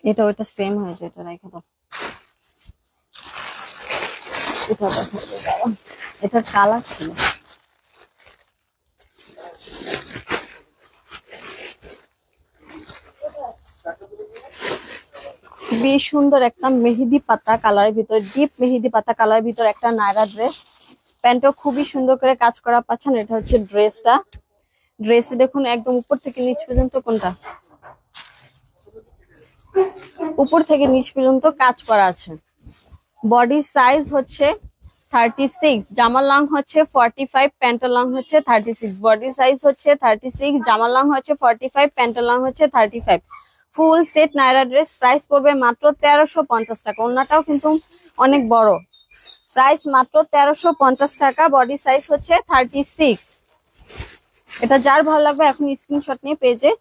এটা ওইটা সেম হয়েছে, এটা রেখে দাও। এটা দেখো, এটা কালার ছিল। খুবই সুন্দর একটা মেহেদি পাতা কালারের ভিতর, ডিপ মেহেদি পাতা কালারের ভিতর একটা নায়রা ড্রেস। প্যান্টও খুবই সুন্দর করে কাজ করা পাচ্ছেন। এটা হচ্ছে ড্রেসটা, ড্রেসে দেখুন একদম উপর থেকে নিচ পর্যন্ত, কোনটা উপর থেকে নিচ পর্যন্ত কাজ করা আছে। বডি সাইজ হচ্ছে 36, জামার লং হচ্ছে 45, প্যান্টের লং হচ্ছে 36। বডি সাইজ হচ্ছে 36, জামার লং হচ্ছে 45, প্যান্টের লং হচ্ছে 35। Full set Naira dress, price পড়বে মাত্র 1350 টাকা। ওড়নাটাও কিন্তু অনেক বড়, প্রাইস মাত্র 1350 টাকা। বডি সাইজ হচ্ছে 36। এটা যার ভালো লাগবে এখন স্ক্রিনশট নিয়ে পেজে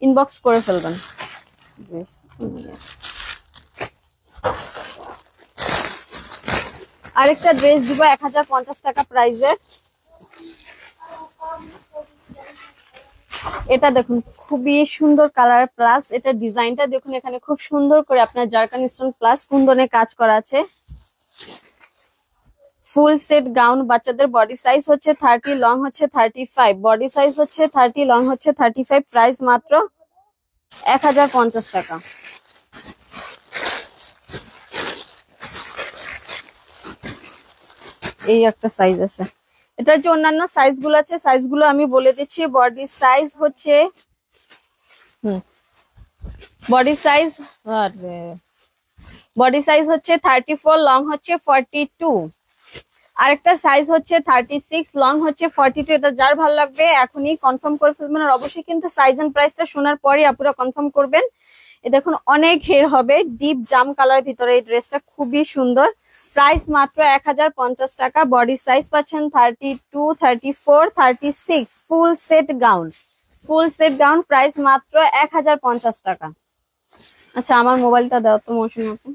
ইনবক্স করে ফেলবেন। আরেকটা ড্রেস দিব 1050 টাকা প্রাইজে। এটা দেখুন খুবই সুন্দর কালার, প্লাস এটা ডিজাইনটা দেখুন, এখানে খুব সুন্দর করে আপনার জারকান স্টোন প্লাস কুন্দনে কাজ করা আছে। ফুল সেট গাউন, বাচ্চাদের বডি সাইজ হচ্ছে 30, লং হচ্ছে 35, বডি সাইজ হচ্ছে 30, লং হচ্ছে 35। প্রাইস মাত্র 1050 টাকা। এই একটা সাইজ আছে, এটার যে অন্যান্য সাইজ গুলো আছে সাইজগুলো আমি বলে দিচ্ছি। বডি সাইজ হচ্ছে বডি সাইজ হচ্ছে 34, লং হচ্ছে 42। আরেকটা সাইজ হচ্ছে 36, লং হচ্ছে 42। এটা যার ভালো লাগবে এখনই কনফার্ম করে ফেলবেন, আর অবশ্যই কিন্তু সাইজ এন্ড প্রাইসটা শোনার পরই আপুরা কনফার্ম করবেন। এ দেখুন অনেক ঘের হবে, ডিপ জাম কালার ভিতরে এই ড্রেসটা খুবই সুন্দর। প্রাইস মাত্র 1050 টাকা। বডি সাইজ পাচ্ছেন 32, 34, 36। ফুল সেট গাউন, প্রাইস মাত্র 1050 টাকা। আচ্ছা আমার মোবাইলটা দাও তো মৌসুমী আপু।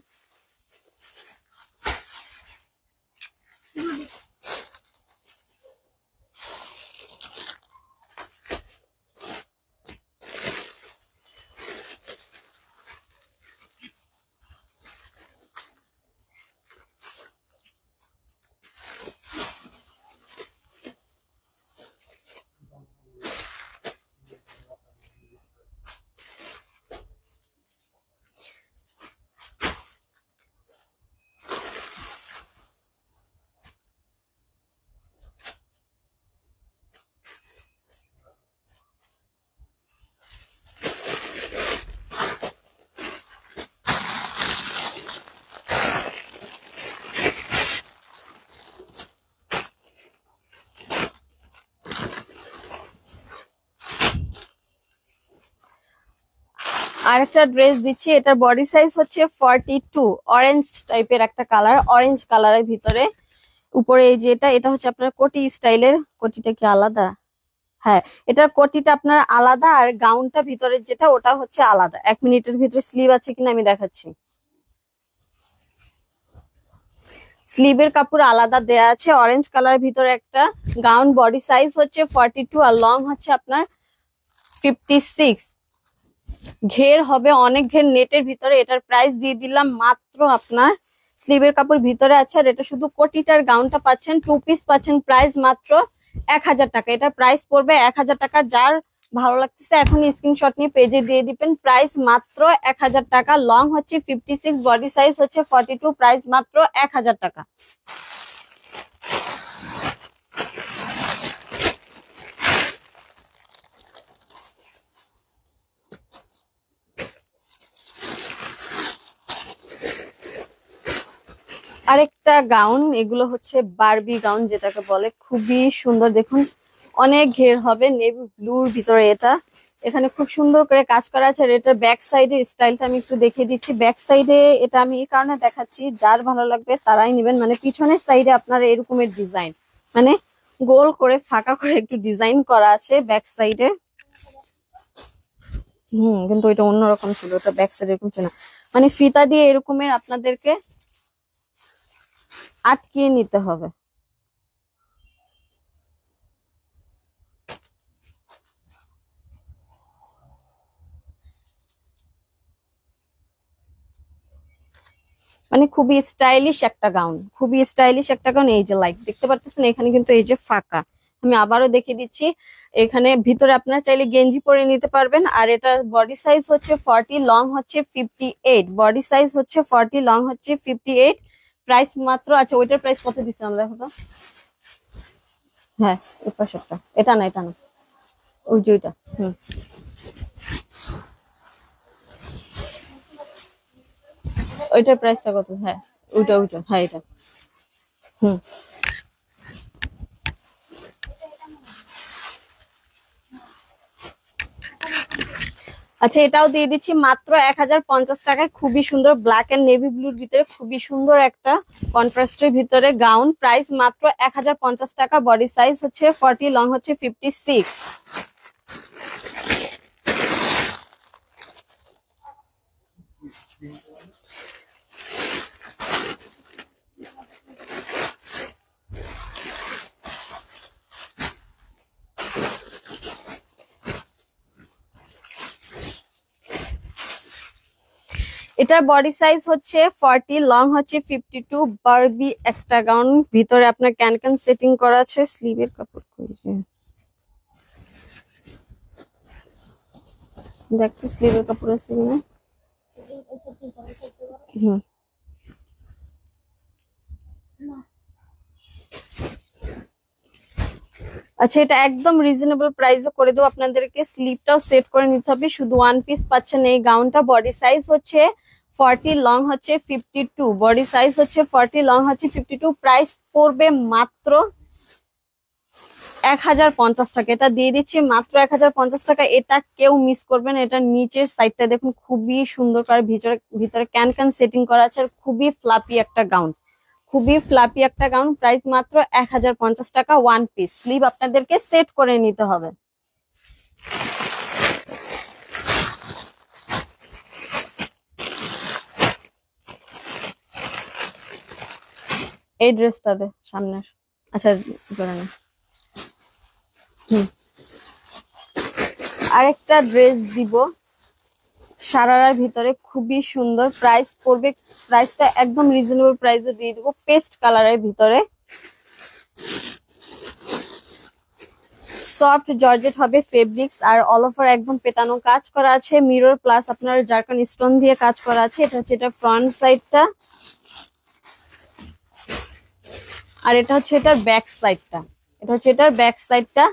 আরেকটা ড্রেস দিচ্ছি, এটার বডি সাইজ হচ্ছে 42, অরেঞ্জ টাইপের একটা কালার, অরেঞ্জ কালারের ভিতরে। উপরে এই যে এটা হচ্ছে আপনার কোটি স্টাইলের। কোটিটা কি আলাদা? হ্যাঁ, এটার কোটিটা আপনার আলাদা আর গাউনটা ভিতরের যেটা ওটা হচ্ছে আলাদা। 1 মিনিটের ভিতরে স্লিভ আছে কিনা আমি দেখাচ্ছি। স্লিভের কাপড় আলাদা দেয়া আছে। অরেঞ্জ কালারের ভিতরে একটা গাউন, বডি সাইজ হচ্ছে 42 আর লং হচ্ছে আপনার 56। ঘের হবে অনেক ঘের নেটের ভিতরে। এটার প্রাইস দিয়ে দিলাম মাত্র আপনার, স্লিভের কাপড় ভিতরে আছে আর এটা শুধু কোটিটার গাউনটা পাচ্ছেন, 2 পিস পাচ্ছেন। প্রাইস মাত্র 1000 টাকা। এটা প্রাইস পড়বে 1000 টাকা। যার ভালো লাগতেছে এখন স্ক্রিনশট নিয়ে পেজে দিয়ে দিবেন। প্রাইস মাত্র 1000 টাকা। লং হচ্ছে 56, বডি সাইজ হচ্ছে 42, প্রাইস মাত্র 1000 টাকা। আরেকটা গাউন, এগুলো হচ্ছে বারবি গাউন যেটাকে বলে, খুবই সুন্দর। দেখুন অনেক ঘের হবে, নেভি ব্লুর ভিতরে এটা। এখানে খুব সুন্দর করে কাজ করা আছে। আর এটার ব্যাক সাইডে স্টাইলটা আমি একটু দেখিয়ে দিচ্ছি। ব্যাক সাইডে এটা আমি এই কারণে দেখাচ্ছি, যার ভালো লাগবে তারাই নেবেন। মানে পিছনের সাইডে আপনার এরকমের ডিজাইন, মানে গোল করে ফাঁকা করে একটু ডিজাইন করা আছে ব্যাক সাইডে। কিন্তু এটা অন্যরকম ছিল, ওটা ব্যাক সাইড এরকম ছিল না। মানে ফিতা দিয়ে এরকমের আপনাদেরকে আটকিয়ে নিতে হবে। মানে খুবই স্টাইলিশ একটা গাউন, খুবই স্টাইলিশ একটা গাউন। এই যে লাইক দেখতে পারতেছেন, এখানে কিন্তু এই যে ফাঁকা। আমি আবারও দেখে দিচ্ছি, এখানে ভিতরে আপনারা চাইলে গেঞ্জি পরে নিতে পারবেন। আর এটা বডি সাইজ হচ্ছে 40, লং হচ্ছে 58। বডি সাইজ হচ্ছে 40, লং হচ্ছে 58। প্রাইস মাত্র, আচ্ছা ওইটার প্রাইস কত দিচ্ছি আমরা দেখো তো। হ্যাঁ এই পাশেরটা, এটা না এটা না, ওই যে ওইটা। ওইটার প্রাইসটা কত? হ্যাঁ ওইটা ওইটা, হ্যাঁ এটা। হুম আচ্ছা এটাও দিয়ে দিচ্ছি মাত্র 1050 টাকায়। খুবই সুন্দর ব্ল্যাক এন্ড নেভি ব্লুর ভিতরে, খুবই সুন্দর একটা কন্ট্রাস্টের ভিতরে গাউন। প্রাইস মাত্র 1050 টাকা। বডি সাইজ হচ্ছে 40, লং হচ্ছে 56। এটার বডি সাইজ হচ্ছে 40, লং হচ্ছে 52। বারবি একটা গাউন, ভিতরে আপনার ক্যান ক্যান সেটিং করা আছে। স্লিভের কাপড় দেখতে, স্লিভের কাপড় আছে কিনা। হুম আচ্ছা এটা একদম রিজনেবল প্রাইসে করে দেবো আপনাদেরকে। স্লিভটাও সেট করে নিতে হবে, শুধু ওয়ান পিস পাচ্ছেন এই গাউনটা। বডি সাইজ হচ্ছে 40, লং হচ্ছে 52। বডি সাইজ হচ্ছে 40, লং হচ্ছে 52। প্রাইস পড়বে মাত্র 1050 টাকা। এটা দিয়ে দিচ্ছি মাত্র 1050 টাকা। এটা কেউ মিস করবেন। এটা নিচের সাইডটা দেখুন, খুবই সুন্দর করে ভিতরে ভিতরে ক্যান ক্যান সেটিং করা আছে। আর খুবই ফ্লাপি একটা গাউন, খুবই ফ্লাপি একটা গাউন। প্রাইস মাত্র 1050 টাকা। ওয়ান পিস, স্লিভ আপনাদেরকে সেট করে নিতে হবে। এই ড্রেসটা দে সামনে আসো। আচ্ছা জোড়া না। আরেকটা ড্রেস দিব সারারার ভিতরে, খুবই সুন্দর। প্রাইস পড়বে, প্রাইসটা একদম রিজনেবল প্রাইসে দিয়ে দিব। পেস্ট কালারের ভিতরে সফট জর্জেট হবে ফেব্রিক্স। আর অল ওভার একদম পেটানো কাজ করা আছে। মিরর প্লাস আপনার জারকান স্টোন দিয়ে কাজ করা আছে। এটা হচ্ছে এটা ফ্রন্ট সাইডটা, আর এটা হচ্ছে এটার ব্যাক সাইডটা। এটা হচ্ছে এটার ব্যাক সাইডটা।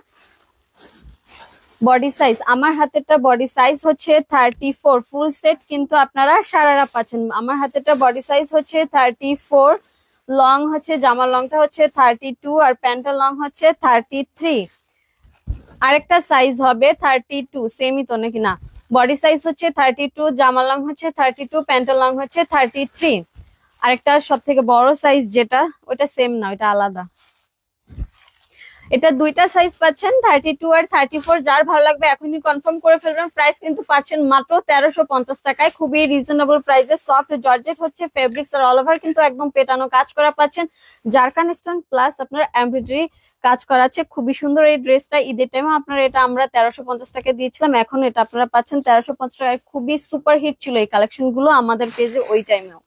বডি সাইজ, আমার হাতেরটা বডি সাইজ হচ্ছে 34 ফুল সেট, কিন্তু আপনারা সারারা পাচ্ছেন। আমার হাতেরটা বডি সাইজ হচ্ছে 34, লং হচ্ছে, জামার লংটা হচ্ছে 32, আর প্যান্টের লং হচ্ছে 33। আরেকটা সাইজ হবে 32, সেমই তো নাকি না। বডি সাইজ হচ্ছে 32, জামার লং হচ্ছে 32, প্যান্টের লং হচ্ছে 33। আরেকটা সব থেকে বড় সাইজ যেটা, ওটা সেম না, ওটা আলাদা। এটা দুইটা সাইজ পাচ্ছেন, 32 আর 34। যার ভালো লাগবে এখনই কনফার্ম করে ফেলবেন। প্রাইস কিন্তু পাচ্ছেন মাত্র 1350 টাকায়, খুবই রিজনেবল প্রাইসে। সফট জর্জেট হচ্ছে ফেব্রিক্স, আর অল ওভার কিন্তু একদম পেটানো কাজ করা পাচ্ছেন। জারকান স্টোন প্লাস আপনার এমব্রয়ডারি কাজ করা আছে। খুবই সুন্দর এই ড্রেসটা। ঈদের টাইমে আপনারা এটা আমরা 1350 টাকা দিয়েছিলাম, এখন এটা আপনারা পাচ্ছেন 1350 টাকায়। খুবই সুপার হিট ছিল এই কালেকশন গুলো আমাদের পেজে ওই টাইমেও।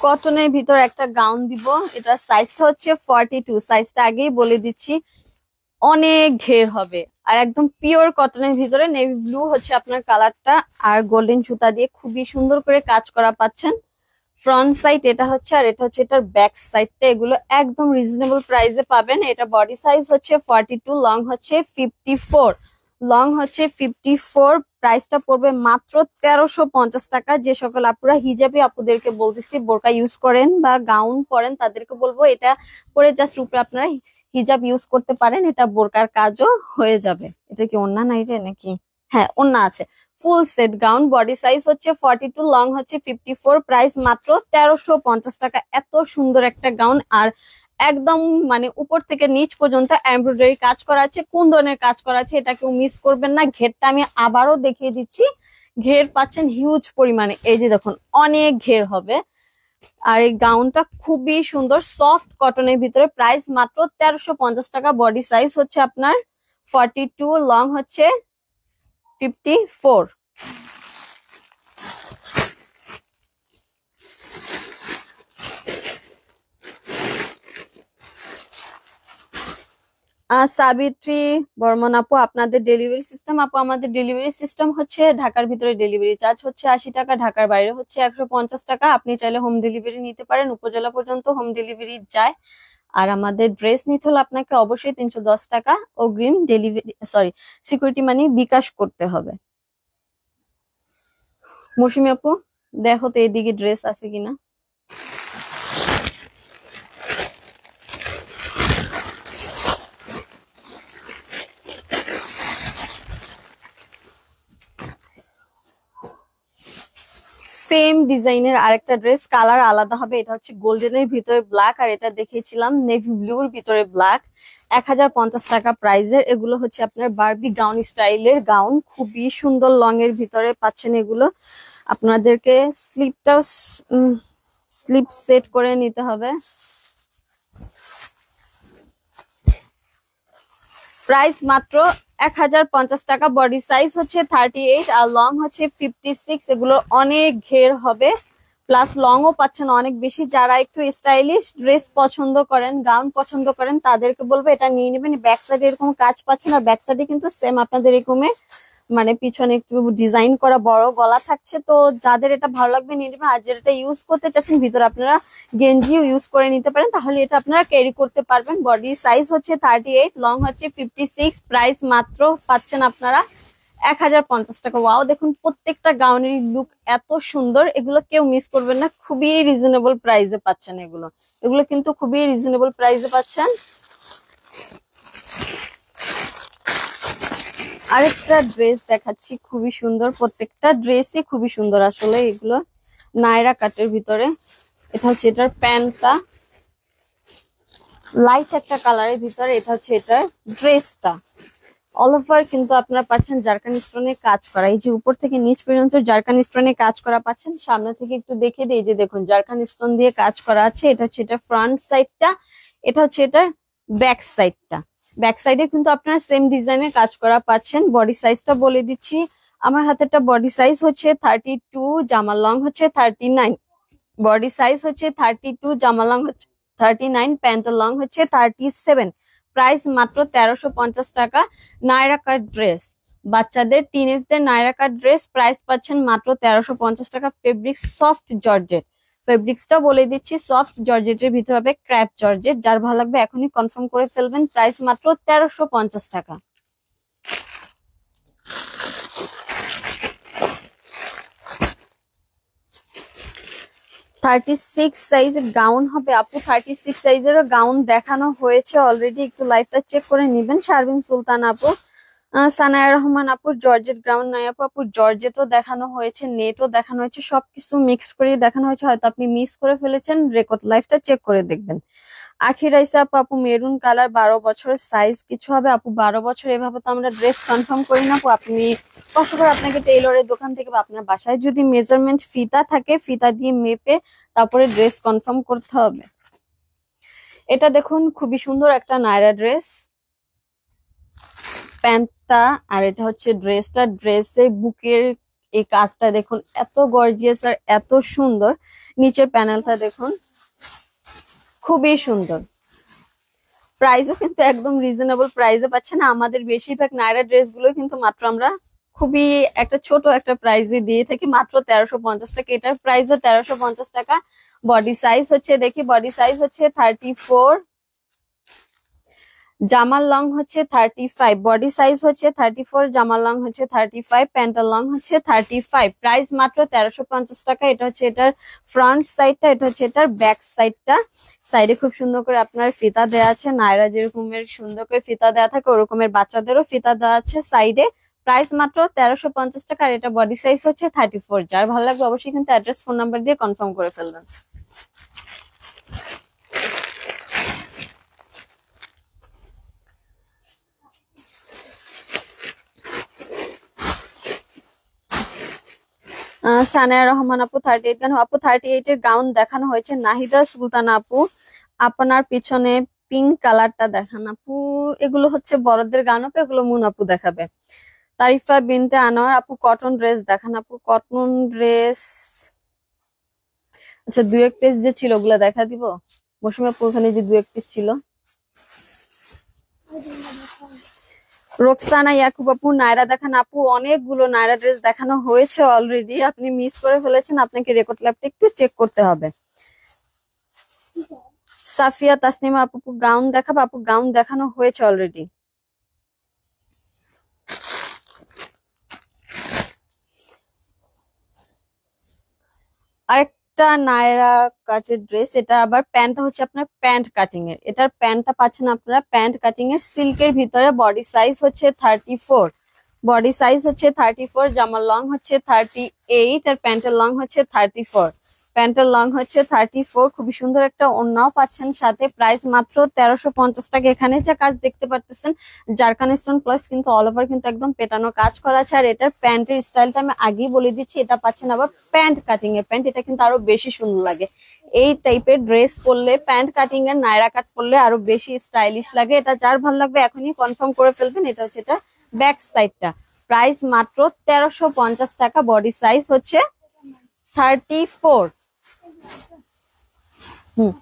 কটনের ভিতর একটা গাউন দিব। এটার সাইজটা হচ্ছে 42। সাইজটা আগেই বলে দিচ্ছি, অনেক ঘের হবে। আর একদম পিওর কটনের ভিতরে নেভি ব্লু হচ্ছে আপনার কালারটা, আর গোল্ডেন সুতা দিয়ে খুবই সুন্দর করে কাজ করা পাচ্ছেন। ফ্রন্ট সাইড এটা হচ্ছে, আর এটা হচ্ছে এটার ব্যাক সাইডটা। এগুলো একদম রিজনেবল প্রাইসে পাবেন। এটা বডি সাইজ হচ্ছে 42, লং হচ্ছে 54, লং হচ্ছে 54। প্রাইসটা পড়বে মাত্র 1350 টাকা। যে সকল আপুরা হিজাবি আপুদেরকে বলতেছি বোরকা ইউজ করেন বা গাউন পরেন, তাদেরকে বলবো এটা পরে জাস্ট উপরে আপনারা হিজাব ইউজ করতে পারেন, এটা বোরকার কাজও হয়ে যাবে। এটা কি ওড়না নাই রে নাকি? হ্যাঁ ওড়না আছে। Full set gown, body size হচ্ছে 42, লং হচ্ছে 54, প্রাইস মাত্র 1350 টাকা। এত সুন্দর একটা গাউন, আর একদম মানে উপর থেকে নিচ পর্যন্ত এমব্রয়ডারি কাজ করা আছে, কোন ধরনের কাজ করা আছে এটা কেউ মিস করবেন না। ঘেরটা আমি আবারও দেখিয়ে দিচ্ছি, ঘের পাচ্ছেন হিউজ পরিমাণে, এই যে দেখুন অনেক ঘের হবে। আর এই গাউনটা খুবই সুন্দর, সফট কটনের ভিতরে, প্রাইস মাত্র 1350 টাকা। বডি সাইজ হচ্ছে আপনার 42, লং হচ্ছে 54। সাবিত্রী বর্মন আপু, আপনাদের ডেলিভারি সিস্টেম? আপু আমাদের ডেলিভারি সিস্টেম হচ্ছে ঢাকার ভিতরে ডেলিভারি চার্জ হচ্ছে 80 টাকা, ঢাকার বাইরে হচ্ছে 150 টাকা। আপনি চাইলে হোম ডেলিভারি নিতে পারেন, উপজেলা পর্যন্ত হোম ডেলিভারি যায়। আর আমাদের ড্রেস নিতে হলে আপনাকে অবশ্যই 310 টাকা অগ্রিম ডেলিভারি সিকিউরিটি মানি বিকাশ করতে হবে। মৌসুমী আপু দেখো তো এইদিকে ড্রেস আছে কিনা। সেম ডিজাইনের আরেকটা ড্রেস, কালার আলাদা হবে। এটা হচ্ছে গোল্ডেনের ভিতরে ব্ল্যাক, আর এটা দেখিয়েছিলাম নেভি ব্লুর ভিতরে ব্ল্যাক। 1050 টাকা প্রাইজের। এগুলো হচ্ছে আপনার বারবি গাউন স্টাইলের গাউন, খুবই সুন্দর লং এর ভিতরে পাচ্ছেন এগুলো। আপনাদেরকে স্লিপ সেট করে নিতে হবে। প্রাইস মাত্র 1050 টাকা। বডি সাইজ হচ্ছে 38 আর লং হচ্ছে 56। এগুলো অনেক ঘের হবে, প্লাস লং ও পাচ্ছেন অনেক বেশি। যারা একটু স্টাইলিশ ড্রেস পছন্দ করেন, গাউন পছন্দ করেন, তাদেরকে বলবো এটা নিয়ে নেবেন। ব্যাক সাইডে এরকম কাজ পাচ্ছেন, আর ব্যাক সাইডে কিন্তু সেম আপনাদের এরকম মানে পিছনে একটু ডিজাইন করা বড় গলা থাকছে। তো যাদের এটা ভালো লাগবে নিয়ে নেবেন। আর যেটা ইউজ করতে চাচ্ছেন ভিতরে আপনারা গেঞ্জিও ইউজ করে নিতে পারেন, তাহলে এটা আপনারা ক্যারি করতে পারবেন। বডি সাইজ হচ্ছে 38, লং হচ্ছে 56। প্রাইস মাত্র পাচ্ছেন আপনারা 1050 টাকা। ওয়াও, দেখুন প্রত্যেকটা গাউনের লুক এত সুন্দর, এগুলো কেউ মিস করবেন না। খুবই রিজনেবল প্রাইসে পাচ্ছেন এগুলো, এগুলো কিন্তু খুবই রিজনেবল প্রাইসে পাচ্ছেন। আরেকটা ড্রেস দেখাচ্ছি, খুবই সুন্দর। প্রত্যেকটা ড্রেসই খুবই সুন্দর আসলে। এগুলো নায়রা কাটের ভিতরে। এটা হচ্ছে এটার প্যান্টটা, লাইট একটা কালারের ভিতরে। এটা হচ্ছে এটার ড্রেসটা। অল ওভার কিন্তু আপনারা পাচ্ছেন জারকান স্টোনে কাজ করা, এই যে উপর থেকে নিচ পর্যন্ত জারকান স্টোনে কাজ করা পাচ্ছেন। সামনে থেকে একটু দেখে দিই, যে দেখুন জারকান স্টোন দিয়ে কাজ করা আছে। এটা হচ্ছে এটা ফ্রন্ট সাইডটা, এটা হচ্ছে এটার ব্যাক সাইডটা। ব্যাক সাইডে কিন্তু আপনারা সেম ডিজাইনের কাজ করা পাচ্ছেন। বডি সাইজটা বলে দিচ্ছি, আমার হাতেরটা বডি সাইজ হচ্ছে 32, জামার লং হচ্ছে 39। বডি সাইজ হচ্ছে 32, জামা লং হচ্ছে 39, প্যান্টের লং হচ্ছে 37। প্রাইস মাত্র 1350 টাকা। নায়রা কাট ড্রেস, বাচ্চাদের টিনেজদের নায়রা কাট ড্রেস, প্রাইস পাচ্ছেন মাত্র 1350 টাকা। ফেব্রিক্স সফট জর্জেট, ফেব্রিক্সটা বলে দিচ্ছি সফট জর্জেটের ভিতরে হবে ক্র্যাপ জর্জেট। যার ভালো লাগবে এখনই কনফার্ম করে ফেলবেন। প্রাইস মাত্র 1350 টাকা। 36 সাইজের গাউন হবে আপু, 36 সাইজেরও গাউন দেখানো হয়েছে অলরেডি, একটু লাইভটা চেক করে নিবেন। শারবিন সুলতান আপু, সানায়া রহমান আপুর জর্জেট গাউন নাই আপু। আপুর জর্জেটও দেখানো হয়েছে, নেটও দেখানো হয়েছে, সবকিছু মিক্সড করে দেখানো হয়েছে। হয়তো আপনি মিস করে ফেলেছেন, রেকর্ড লাইভটা চেক করে দেখবেন। আখির আইসা আপু, আপু মেরুন কালার, 12 বছরের সাইজ কিছু হবে আপু? 12 বছর এভাবে তো আমরা ড্রেস কনফার্ম করি না আপু। আপনি কষ্ট করে আপনাকে টেইলরের দোকান থেকে বা আপনার বাসায় যদি মেজারমেন্ট ফিতা থাকে, ফিতা দিয়ে মেপে তারপরে ড্রেস কনফার্ম করতে হবে। এটা দেখুন খুবই সুন্দর একটা নায়রা ড্রেস, প্যান্টটা, আর এটা হচ্ছে ড্রেসটা। ড্রেসের বুকের এই কাজটা দেখুন এত গর্জিয়াস আর এত সুন্দর। নিচের প্যানেলটা দেখুন খুবই সুন্দর। প্রাইসও কিন্তু একদম রিজনেবল প্রাইসে পাচ্ছেন। আমাদের বেশিরভাগ নায়রা ড্রেস গুলো কিন্তু মাত্র আমরা খুবই একটা ছোট একটা প্রাইসে দিয়ে থাকি, মাত্র 1350 টাকা। এটার প্রাইসও 1350 টাকা। বডি সাইজ হচ্ছে, দেখি বডি সাইজ হচ্ছে 34, জামার লং হচ্ছে 35, বডি সাইজ হচ্ছে 34, জামার লং হচ্ছে 35, প্যান্টের লং হচ্ছে 35। প্রাইস মাত্র 1350 টাকা। এটা হচ্ছে এটার ফ্রন্ট সাইডটা, এটা হচ্ছে এটার ব্যাক সাইডটা। সাইডে খুব সুন্দর করে আপনার ফিতা দেওয়া আছে, নায়রা যেরকমের সুন্দর করে ফিতা দেওয়া থাকে ওরকমের বাচ্চাদেরও ফিতা দেওয়া আছে সাইডে। প্রাইস মাত্র 1350 টাকা। আর এটা বডি সাইজ হচ্ছে 34। যার ভালো লাগবে অবশ্যই কিন্তু অ্যাড্রেস ফোন নাম্বার দিয়ে কনফার্ম করে ফেলবেন। সানায়া রহমান আপু 38 গাউন, আপু 38 এর গাউন দেখানো হয়েছে। নাহিদা সুলতানা আপু, আপনার পিছনে পিঙ্ক কালারটা দেখান আপু। এগুলো হচ্ছে বড়দের গাউন আপু, এগুলো মুন আপু দেখাবে। তারিফা বিনতে আনোয়ার আপু, কটন ড্রেস দেখান আপু। কটন ড্রেস, আচ্ছা 2-1 পিস যে ছিল ওগুলা দেখা দিব। মৌসুমী আপু ওখানে যে 2-1 পিস ছিল। রোকসানা ইয়াকুব আপু, নায়রা দেখান আপু। অনেকগুলো নায়রা ড্রেস দেখানো হয়েছে অলরেডি, আপনি মিস করে ফেলেছেন, আপনাকে রেকর্ড ল্যাবটা একটু চেক করতে হবে। সাফিয়া তাসনিমা আপু, গাউন দেখাবো আপু। গাউন দেখানো হয়েছে অলরেডি। আরেকটা নায়রা কাটের ড্রেস, এটা আবার প্যান্টটা হচ্ছে আপনার প্যান্ট কাটিং এর। এটার প্যান্টটা পাচ্ছেন আপনারা প্যান্ট কাটিং এর, সিল্কের ভিতরে। বডি সাইজ হচ্ছে 34, বডি সাইজ হচ্ছে 34, জামার লং হচ্ছে 38 আর প্যান্টের লং হচ্ছে 34। প্যান্টের লং হচ্ছে 34। খুবই সুন্দর একটা ওড়নাও পাচ্ছেন সাথে। প্রাইস মাত্র 1350 টাকা। এখানে যে কাজ দেখতে পারতেছেন জারকান স্টোন প্লাস কিন্তু অল ওভার কিন্তু একদম পেটানো কাজ করা আছে। আর এটার প্যান্টের স্টাইলটা আমি আগেই বলে দিচ্ছি, এটা পাচ্ছেন আবার প্যান্ট কাটিং এর প্যান্ট। এটা কিন্তু আরো বেশি সুন্দর লাগে। এই টাইপের ড্রেস পরলে, প্যান্ট কাটিং এর নায়রা কাট পরলে আরো বেশি স্টাইলিশ লাগে। এটা যার ভালো লাগবে এখনই কনফার্ম করে ফেলবেন। এটা হচ্ছে এটা ব্যাক সাইডটা। প্রাইস মাত্র 1350 টাকা। বডি সাইজ হচ্ছে 34। হুম,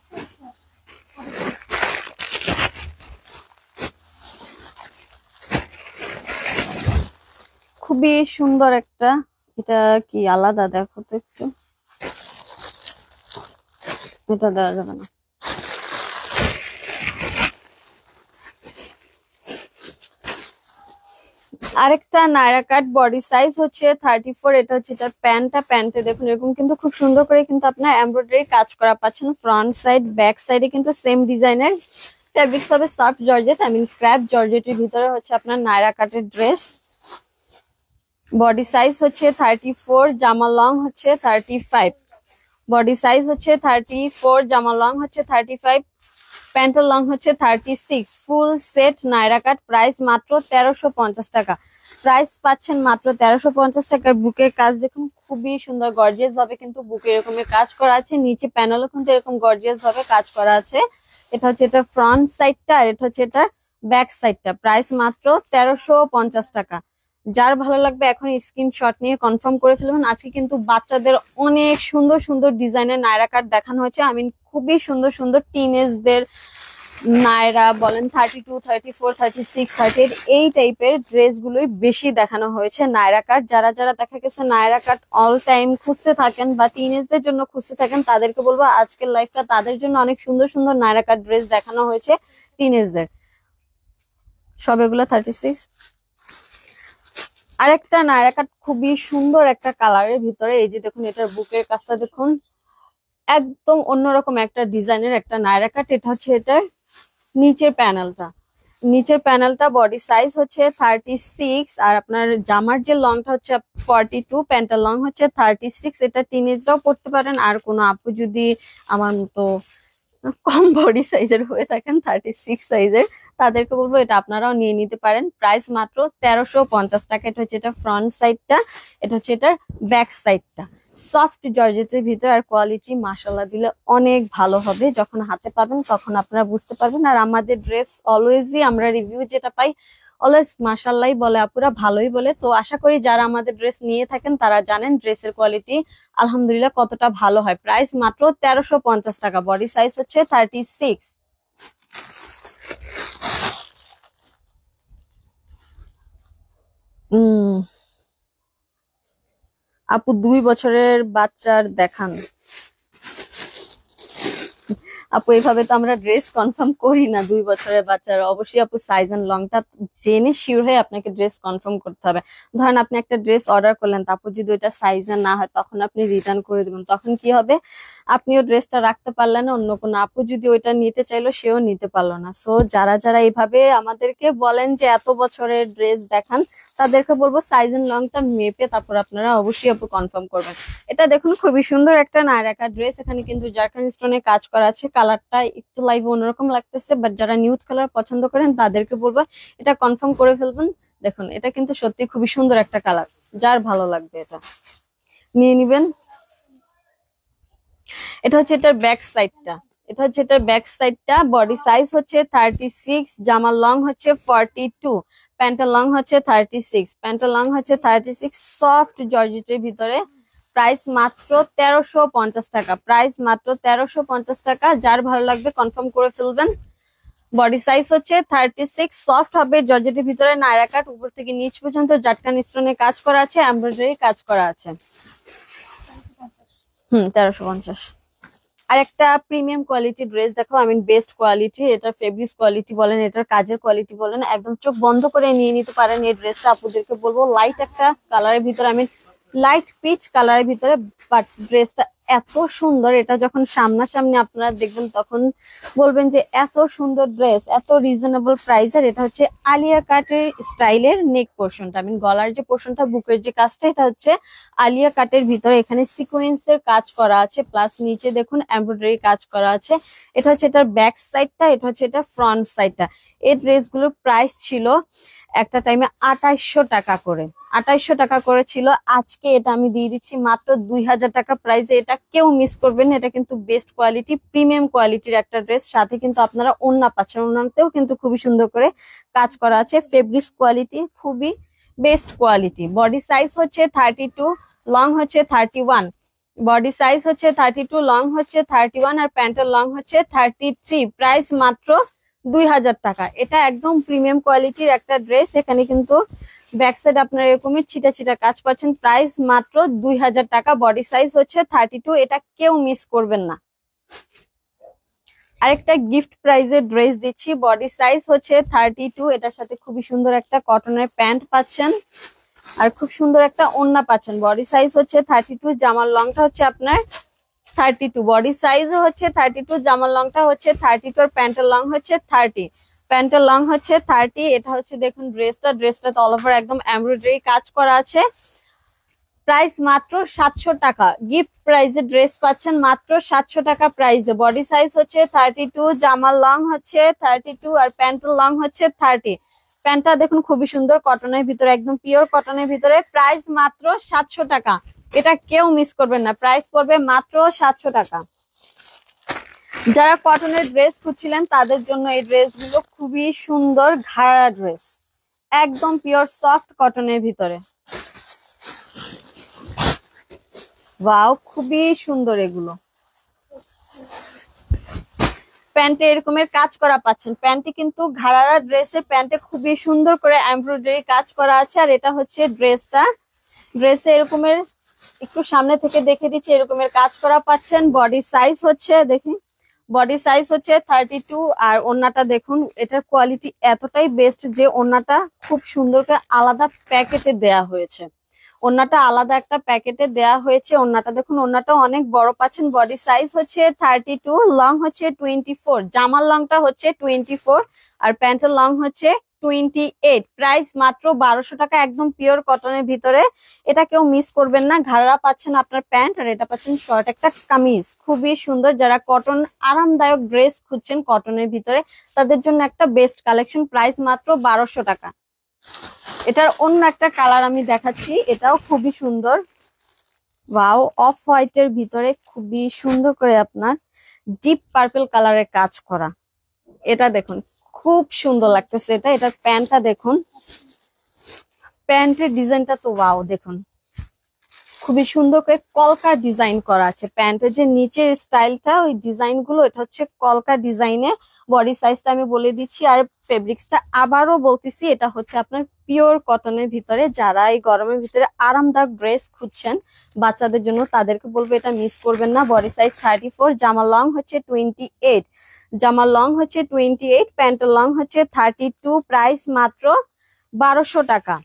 খুবই সুন্দর একটা। এটা কি আলাদা দেখো তো একটু, এটা দেওয়া যাবে না। আরেকটা নায়রা কাট, বডি সাইজ হচ্ছে 34। এটা হচ্ছে এটার প্যান্টটা। প্যান্টে দেখুন এরকম কিন্তু খুব সুন্দর করে কিন্তু আপনার এমব্রয়ডারি কাজ করা পাচ্ছেন। ফ্রন্ট সাইড ব্যাক সাইডে কিন্তু সেম ডিজাইনের। ফেব্রিক্স হবে soft georgette, I mean crepe জর্জেটের ভিতরে হচ্ছে আপনার নায়রা কাটের ড্রেস। বডি সাইজ হচ্ছে 34, জামা লং হচ্ছে 35। বডি সাইজ হচ্ছে 34, জামা লং হচ্ছে 35, প্যান্টের লং হচ্ছে 36। ফুল সেট নায়রা কাট। প্রাইস মাত্র 1350 টাকা। প্রাইস পাচ্ছেন মাত্র 1350 টাকার। বুকের কাজ দেখুন খুবই সুন্দর গর্জিয়াস ভাবে কিন্তু বুকে এরকমের কাজ করা আছে। নিচে প্যানেলও কিন্তু এরকম গর্জিয়াস ভাবে কাজ করা আছে। এটা হচ্ছে এটা ফ্রন্ট সাইডটা আর এটা হচ্ছে এটা ব্যাক সাইডটা। প্রাইস মাত্র 1350 টাকা। যার ভালো লাগবে এখন স্ক্রিনশট নিয়ে কনফার্ম করে ফেলবেন। আজকে কিন্তু বাচ্চাদের অনেক সুন্দর সুন্দর ডিজাইনের নায়রা কাট দেখানো হয়েছে। আমি খুবই সুন্দর সুন্দর টিনেজদের নায়রা বলেন 32, 34, 36, 38 এই টাইপের ড্রেস গুলোই বেশি দেখানো হয়েছে নায়রা কাট। যারা যারা দেখা গেছে নায়রা কাট অল টাইম খুঁজতে থাকেন বা টিনেজদের জন্য খুঁজতে থাকেন তাদেরকে বলবো আজকের লাইফটা তাদের জন্য। অনেক সুন্দর সুন্দর নায়রা কাট ড্রেস দেখানো হয়েছে টিনেজদের। সব এগুলো 36। আরেকটা নায়রা কাট খুবই সুন্দর একটা কালারের ভিতরে। এই যে দেখুন এটার বুকের কাজটা দেখুন একদম অন্যরকম একটা ডিজাইনের একটা নায়রা কাট। এটা হচ্ছে এটার নিচের প্যানেলটা। নিচের প্যানেলটা বডি সাইজ হচ্ছে 36 আর আপনার জামার যে লংটা হচ্ছে 42, প্যান্টের লং হচ্ছে 36। এটা টিনেজরাও পড়তে পারেন। আর কোনো আপু যদি আমার মতো কম বডি সাইজের হয়ে থাকেন 36 সাইজের তাদেরকে বলবো এটা আপনারাও নিয়ে নিতে পারেন। প্রাইস মাত্র 1350 টাকা। এটা হচ্ছে এটা ফ্রন্ট সাইডটা, এটা হচ্ছে এটার ব্যাক সাইডটা। সফট জর্জেটের ভিতরে আর কোয়ালিটি মাশাআল্লাহ দিলে অনেক ভালো হবে। যখন হাতে পাবেন তখন আপনারা বুঝতে পারবেন। আর আমাদের ড্রেস অলওয়েজই আমরা রিভিউ যেটা পাই অলওয়েজ মাশাআল্লাহ বলে আপুরা, ভালোই বলে। তো আশা করি যারা আমাদের ড্রেস নিয়ে থাকেন তারা জানেন ড্রেসের কোয়ালিটি আলহামদুলিল্লাহ কতটা ভালো হয়। প্রাইস মাত্র 1350 টাকা। বডি সাইজ হচ্ছে 36। আপু 2 বছরের বাচ্চার দেখান। আপু এইভাবে তো আমরা ড্রেস কনফার্ম করি না 2 বছরের বাচ্চার। অবশ্যই আপু সাইজ এন্ড লংটা জেনে শিওর হয়ে আপনাকে ড্রেস কনফার্ম করতে হবে। ধরেন আপনি একটা ড্রেস অর্ডার করলেন, তারপর যদি ওইটা সাইজে না হয় তখন আপনি রিটার্ন করে দিবেন, তখন কি হবে? আপনিও ড্রেসটা রাখতে পারলেন না, অন্য কোনো আপু যদি ওইটা নিতে চাইলো সেও নিতে পারলো না। সো যারা যারা এইভাবে আমাদেরকে বলেন যে এত বছরের ড্রেস দেখান, তাদেরকে বলবো সাইজ এন্ড লংটা মেপে তারপর আপনারা অবশ্যই আপু কনফার্ম করবেন। এটা দেখুন খুবই সুন্দর একটা নায়রাকা ড্রেস, এখানে কিন্তু জারকান স্টোনে কাজ করা আছে। কালারটা একটু লাইভ অন্যরকম লাগতেছে, বাট যারা নিউড কালার পছন্দ করেন তাদেরকে বলবো এটা কনফার্ম করে ফেলবেন। দেখুন এটা কিন্তু সত্যি খুবই সুন্দর একটা কালার, যার ভালো লাগবে এটা নিয়ে নিবেন। এটা হচ্ছে এটার ব্যাক সাইডটা, এটা হচ্ছে এটার ব্যাক সাইডটা। বডি সাইজ হচ্ছে 36, জামার লং হচ্ছে 42, প্যান্টের লং হচ্ছে 36, প্যান্টের লং হচ্ছে 36, সফট জর্জেটের ভিতরে। প্রাইস মাত্র 1350 টাকা, প্রাইস মাত্র 1350 টাকা। যার ভালো লাগবে কনফার্ম করে ফেলবেন। বডি সাইজ হচ্ছে 36, সফট হবে জর্জেটের ভিতরে, নায়রা কাট, উপর থেকে নিচ পর্যন্ত জাটকান স্টোনে কাজ করা আছে, এমব্রয়ডারি কাজ করা আছে। 1350। আর একটা প্রিমিয়াম কোয়ালিটি ড্রেস দেখো, আই মিন বেস্ট কোয়ালিটি, এটা ফেব্রিক্স কোয়ালিটি বলেন, এটার কাজের কোয়ালিটি বলেন, একদম চোখ বন্ধ করে নিয়ে নিতে পারেন এই ড্রেসটা। আপুদেরকে বলবো লাইট একটা কালারের ভিতরে, আই মিন লাইট পিচ কালারের ভিতরে, বাট ড্রেসটা এত সুন্দর। এটা যখন সামনাসামনি আপনারা দেখবেন তখন বলবেন যে এত সুন্দর ড্রেস, এত রিজনেবল প্রাইসের। এটা হচ্ছে আলিয়া কাটের স্টাইলের নেক পোর্শনটা, আই মিন গলার যে পোর্শনটা, বুকের যে কাজটা, এটা হচ্ছে আলিয়া কাটের ভিতরে। এখানে সিকোয়েন্সের কাজ করা আছে, প্লাস নিচে দেখুন এমব্রয়ডারি কাজ করা আছে। এটা হচ্ছে এটার ব্যাক সাইডটা, এটা হচ্ছে এটা ফ্রন্ট সাইডটা। এই ড্রেসগুলোর প্রাইস ছিল একটা টাইমে 2800 টাকা করে, 2800 টাকা করে ছিল। আজকে এটা আমি দিয়ে দিচ্ছি মাত্র 2000 টাকা প্রাইসে। এটা কেউ মিস করবেন না, এটা কিন্তু বেস্ট কোয়ালিটি প্রিমিয়াম কোয়ালিটির একটা ড্রেস। সাথে কিন্তু আপনারা ওড়না পাচ্ছেন, ওড়নাতেও কিন্তু খুবই সুন্দর করে কাজ করা আছে। ফেব্রিক্স কোয়ালিটি খুবই বেস্ট কোয়ালিটি। বডি সাইজ হচ্ছে 32, লং হচ্ছে 31। বডি সাইজ হচ্ছে 32, লং হচ্ছে 31, আর প্যান্টের লং হচ্ছে 33। প্রাইস মাত্র 2000 টাকা। এটা একদম প্রিমিয়াম কোয়ালিটির একটা ড্রেস। এখানে কিন্তু ব্যাক সাইড আপনার এরকমই ছিটা ছিটা কাজ পাচ্ছেন। প্রাইস মাত্র 2000 টাকা। বডি সাইজ হচ্ছে 32, এটা কেউ মিস করবেন না। আরেকটা গিফট প্রাইজের ড্রেস দিচ্ছি, বডি সাইজ হচ্ছে 32, এটার সাথে খুবই সুন্দর একটা কটনের প্যান্ট পাচ্ছেন, আর খুব সুন্দর একটা ওড়না পাচ্ছেন। বডি সাইজ হচ্ছে 32, জামার লংটা হচ্ছে আপনার 32। বডি সাইজ হচ্ছে 32, জামার লংটা হচ্ছে 32, আর প্যান্টের লং হচ্ছে 30, প্যান্টের লং হচ্ছে 30। এটা হচ্ছে দেখুন ড্রেসটা অল ওভার একদম এমব্রয়ডারি কাজ করা আছে। প্রাইস মাত্র 700 টাকা। গিফট প্রাইজে ড্রেস পাচ্ছেন মাত্র 700 টাকা প্রাইসে। বডি সাইজ হচ্ছে 32, জামার লং হচ্ছে 32, আর প্যান্টের লং হচ্ছে 30। প্যান্টটা দেখুন খুবই সুন্দর কটনের ভিতরে, একদম পিওর কটনের ভিতরে। প্রাইস মাত্র 700 টাকা, এটা কেউ মিস করবেন না। প্রাইস পড়বে মাত্র 700 টাকা। যারা কটনের ড্রেস খুঁজছিলেন তাদের জন্য এই ড্রেসগুলো খুবই সুন্দর, ঘাড়া ড্রেস, একদম পিওর সফট কটনের ভিতরে। ওয়াও, খুবই সুন্দর এগুলো। প্যান্টে এরকমের কাজ করা পাচ্ছেন। প্যান্টে কিন্তু ঘাড়ারা ড্রেসে প্যান্টে খুবই সুন্দর করে এমব্রয়ডারি কাজ করা আছে। আর এটা হচ্ছে ড্রেসে এরকমের একটু সামনে থেকে দেখে দিচ্ছি, এরকমের কাজ করা পাচ্ছেন। বডি সাইজ হচ্ছে দেখি, বডি সাইজ হচ্ছে 32, আর ওড়নাটা দেখুন, এটার কোয়ালিটি এতটাই বেস্ট যে ওড়নাটা খুব সুন্দর করে আলাদা প্যাকেটে দেয়া হয়েছে। ওড়নাটা আলাদা একটা প্যাকেটে দেয়া হয়েছে। ওড়নাটা দেখুন, ওড়নাটা অনেক বড় পাচ্ছেন। বডি সাইজ হচ্ছে 32, লং হচ্ছে 24, জামার লংটা হচ্ছে 24, আর প্যান্টের লং হচ্ছে 28। প্রাইস মাত্র 1200 টাকা, একদম পিওর কটনের ভিতরে। এটা কেউ মিস করবেন না। ঘাড়া পাচ্ছেন আপনার প্যান্ট, আর এটা পাচ্ছেন শর্ট একটা কামিজ, খুবই সুন্দর। যারা কটন আরামদায়ক ড্রেস খুঁজছেন কটনের ভিতরে, তাদের জন্য একটা বেস্ট কালেকশন। প্রাইস মাত্র 1200 টাকা। এটার অন্য একটা কালার আমি দেখাচ্ছি, এটাও খুবই সুন্দর। ওয়াও, অফ হোয়াইটের ভিতরে খুবই সুন্দর করে আপনার ডিপ পার্পল কালারের কাজ করা। এটা দেখুন খুব সুন্দর লাগতেছে। এটার প্যান্টটা দেখুন, প্যান্টের ডিজাইনটা তো ওয়াও, দেখুন খুবই সুন্দর করে কলকা ডিজাইন করা আছে। প্যান্টের যে নিচের স্টাইলটা, ওই ডিজাইন গুলো, এটা হচ্ছে কলকা ডিজাইনে। বডি সাইজটা আমি বলে দিচ্ছি আর ফেব্রিক্সটা আবারও বলতেছি, এটা হচ্ছে আপনার পিওর কটনের ভিতরে। যারা এই গরমের ভিতরে আরামদায়ক ড্রেস খুঁজছেন বাচ্চাদের জন্য, তাদেরকে বলবো এটা মিস করবেন না। বডি সাইজ 34, জামা লং হচ্ছে 28, জামা লং হচ্ছে 28, প্যান্টের লং হচ্ছে 32, প্রাইস মাত্র 1200 টাকা।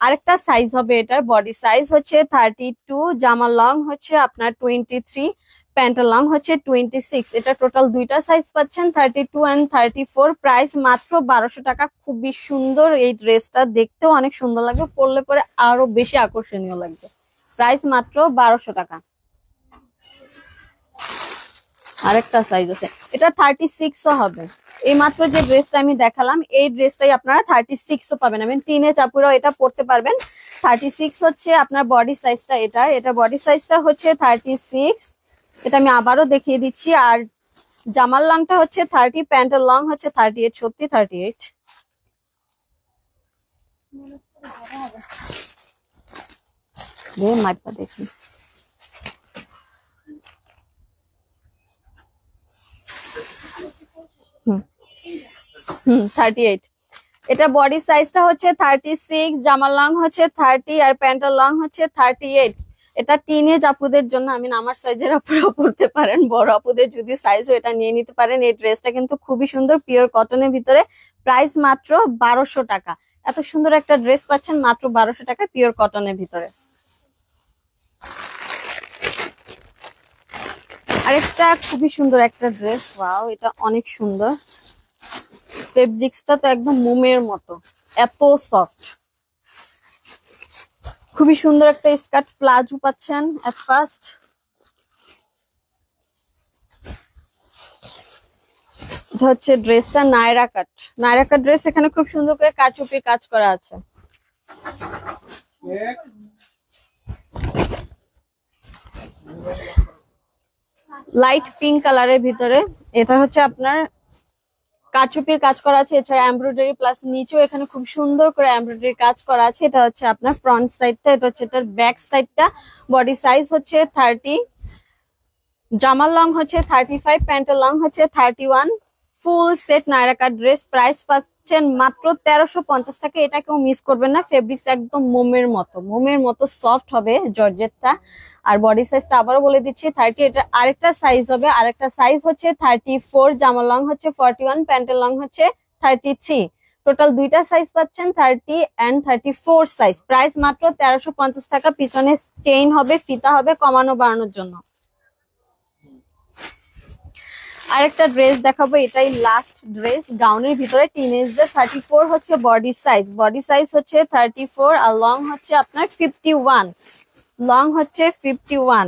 আরেকটা সাইজ হবে এটার, বডি সাইজ হচ্ছে 32, জামা লং হচ্ছে আপনার 23, প্যান্টের লং হচ্ছে 26। এটা টোটাল দুইটা সাইজ পাচ্ছেন, 32 এন্ড 34, প্রাইস মাত্র 1200 টাকা। খুবই সুন্দর এই ড্রেসটা, দেখতেও অনেক সুন্দর লাগবে, পরলে পরে আরো বেশি আকর্ষণীয় লাগবে। প্রাইস মাত্র 1200 টাকা। আরেকটা সাইজ আছে, এটা 36ও হবে। এই মাত্র যে ড্রেসটা আমি দেখালাম এই ড্রেসটাই আপনারা 36ও পাবেন, আমি টিনেজ আপুরাও এটা পরতে পারবেন। 36 হচ্ছে আপনার বডি সাইজটা, এটা বডি সাইজটা হচ্ছে 36, এটা আমি আবারও দেখিয়ে দিচ্ছি। আর জামার লংটা হচ্ছে 30, প্যান্টের লং হচ্ছে 38, সত্যি 38। মাইপটা দেখি, হুম 38। এটা বডি সাইজটা হচ্ছে 36, জামার লং হচ্ছে 30 আর প্যান্টের লং হচ্ছে 38। এটা টিনেজ আপুদের জন্য, আমি আমার সাইজের আপুরা পরতে পারেন, বড় আপুদের যদি সাইজ হয় এটা নিয়ে নিতে পারেন। এই ড্রেসটা কিন্তু খুবই সুন্দর, পিওর কটনের ভিতরে, প্রাইস মাত্র 1200 টাকা। এত সুন্দর একটা ড্রেস পাচ্ছেন মাত্র 1200 টাকা পিওর কটনের ভিতরে। আরেকটা খুবই সুন্দর একটা ড্রেস, ওয়াও এটা অনেক সুন্দর, ফেব্রিক্সটা তো একদম মোমের মতো, এত সফট। খুবই সুন্দর একটা স্কার্ট প্লাজো পাচ্ছেন এট ফার্স্ট। এটা হচ্ছে ড্রেসটা নায়রা কাট, নায়রা কাট ড্রেস। এখানে খুব সুন্দর করে কারচুপির কাজ করা আছে। লাইট পিঙ্ক কালারের ভিতরে, এটা হচ্ছে আপনার কারচুপির কাজ করা আছে, এছাড়া এমব্রয়ডারি প্লাস নিচেও এখানে খুব সুন্দর করে এমব্রয়ডারি কাজ করা আছে। এটা হচ্ছে আপনার ফ্রন্ট সাইডটা, এটা হচ্ছে এটার ব্যাক সাইডটা। বডি সাইজ হচ্ছে 30, জামার লং হচ্ছে 35, প্যান্টের লং হচ্ছে 31, full set Naira cut dress. Price পাচ্ছেন মাত্র 1350 টাকা। এটা কেউ মিস করবেন না, ফেব্রিক্স একদম মোমের মতো সফট হবে জর্জেটটা। আর বডি সাইজটা আবারও বলে দিচ্ছি 30। এটা আরেকটা সাইজ হবে, আরেকটা সাইজ হচ্ছে 34, জামার লং হচ্ছে 41, প্যান্টের লং হচ্ছে 33। টোটাল দুইটা সাইজ পাচ্ছেন, 30 এন্ড 34 সাইজ। প্রাইস মাত্র 1350 টাকা। পিছনে চেইন হবে, ফিতা হবে কমানো বাড়ানোর জন্য। আরেকটা ড্রেস দেখাবো, এটাই লাস্ট ড্রেস গাউনের ভিতরে, টিনেজদের। 34 হচ্ছে বডি সাইজ হচ্ছে 34 আর লং হচ্ছে আপনার 51, লং হচ্ছে 51।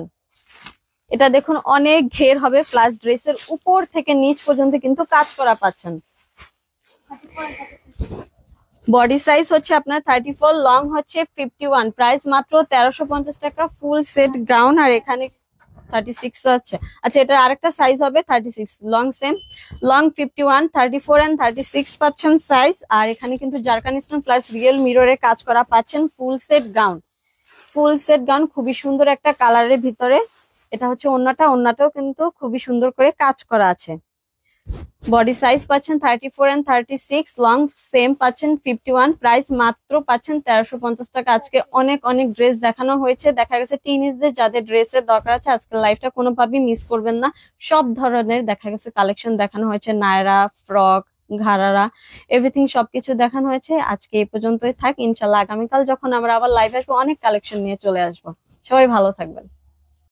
এটা দেখুন অনেক ঘের হবে, প্লাস ড্রেসের উপর থেকে নিচ পর্যন্ত কিন্তু কাজ করা পাচ্ছেন। বডি সাইজ হচ্ছে আপনার 34, লং হচ্ছে 51, প্রাইস মাত্র 1350 টাকা। Full set gown. আর এখানে 36 আছে, আচ্ছা এটা আরেকটা সাইজ হবে 36, লং সেম, লং 51, 34 এন্ড 36 পাচ্ছেন সাইজ। আর এখানে কিন্তু জারকান স্টোন প্লাস রিয়েল মিররের কাজ করা পাচ্ছেন। ফুল সেট গাউন, খুবই সুন্দর একটা কালারের ভিতরে। এটা হচ্ছে ওন্নাটাও কিন্তু খুবই সুন্দর করে কাজ করা আছে। বডি সাইজ পাচ্ছেন 34 এন্ড 36, লং সেম পাচ্ছেন 51, প্রাইস মাত্র পাচ্ছেন 1350 টাকা। আজকে অনেক ড্রেস দেখানো হয়েছে, দেখা গেছে টিনেজদের যাদের ড্রেসের দরকার আছে আজকে লাইভটা কোনোভাবেই মিস করবেন না। সব ধরনের দেখা গেছে কালেকশন দেখানো হয়েছে, নায়রা, ফ্রক, ঘাড়ারা, এভরিথিং সবকিছু দেখানো হয়েছে। আজকে এই পর্যন্তই থাক, ইনশাল্লাহ আগামীকাল যখন আমরা আবার লাইভ আসবো অনেক কালেকশন নিয়ে চলে আসবো। সবাই ভালো থাকবেন।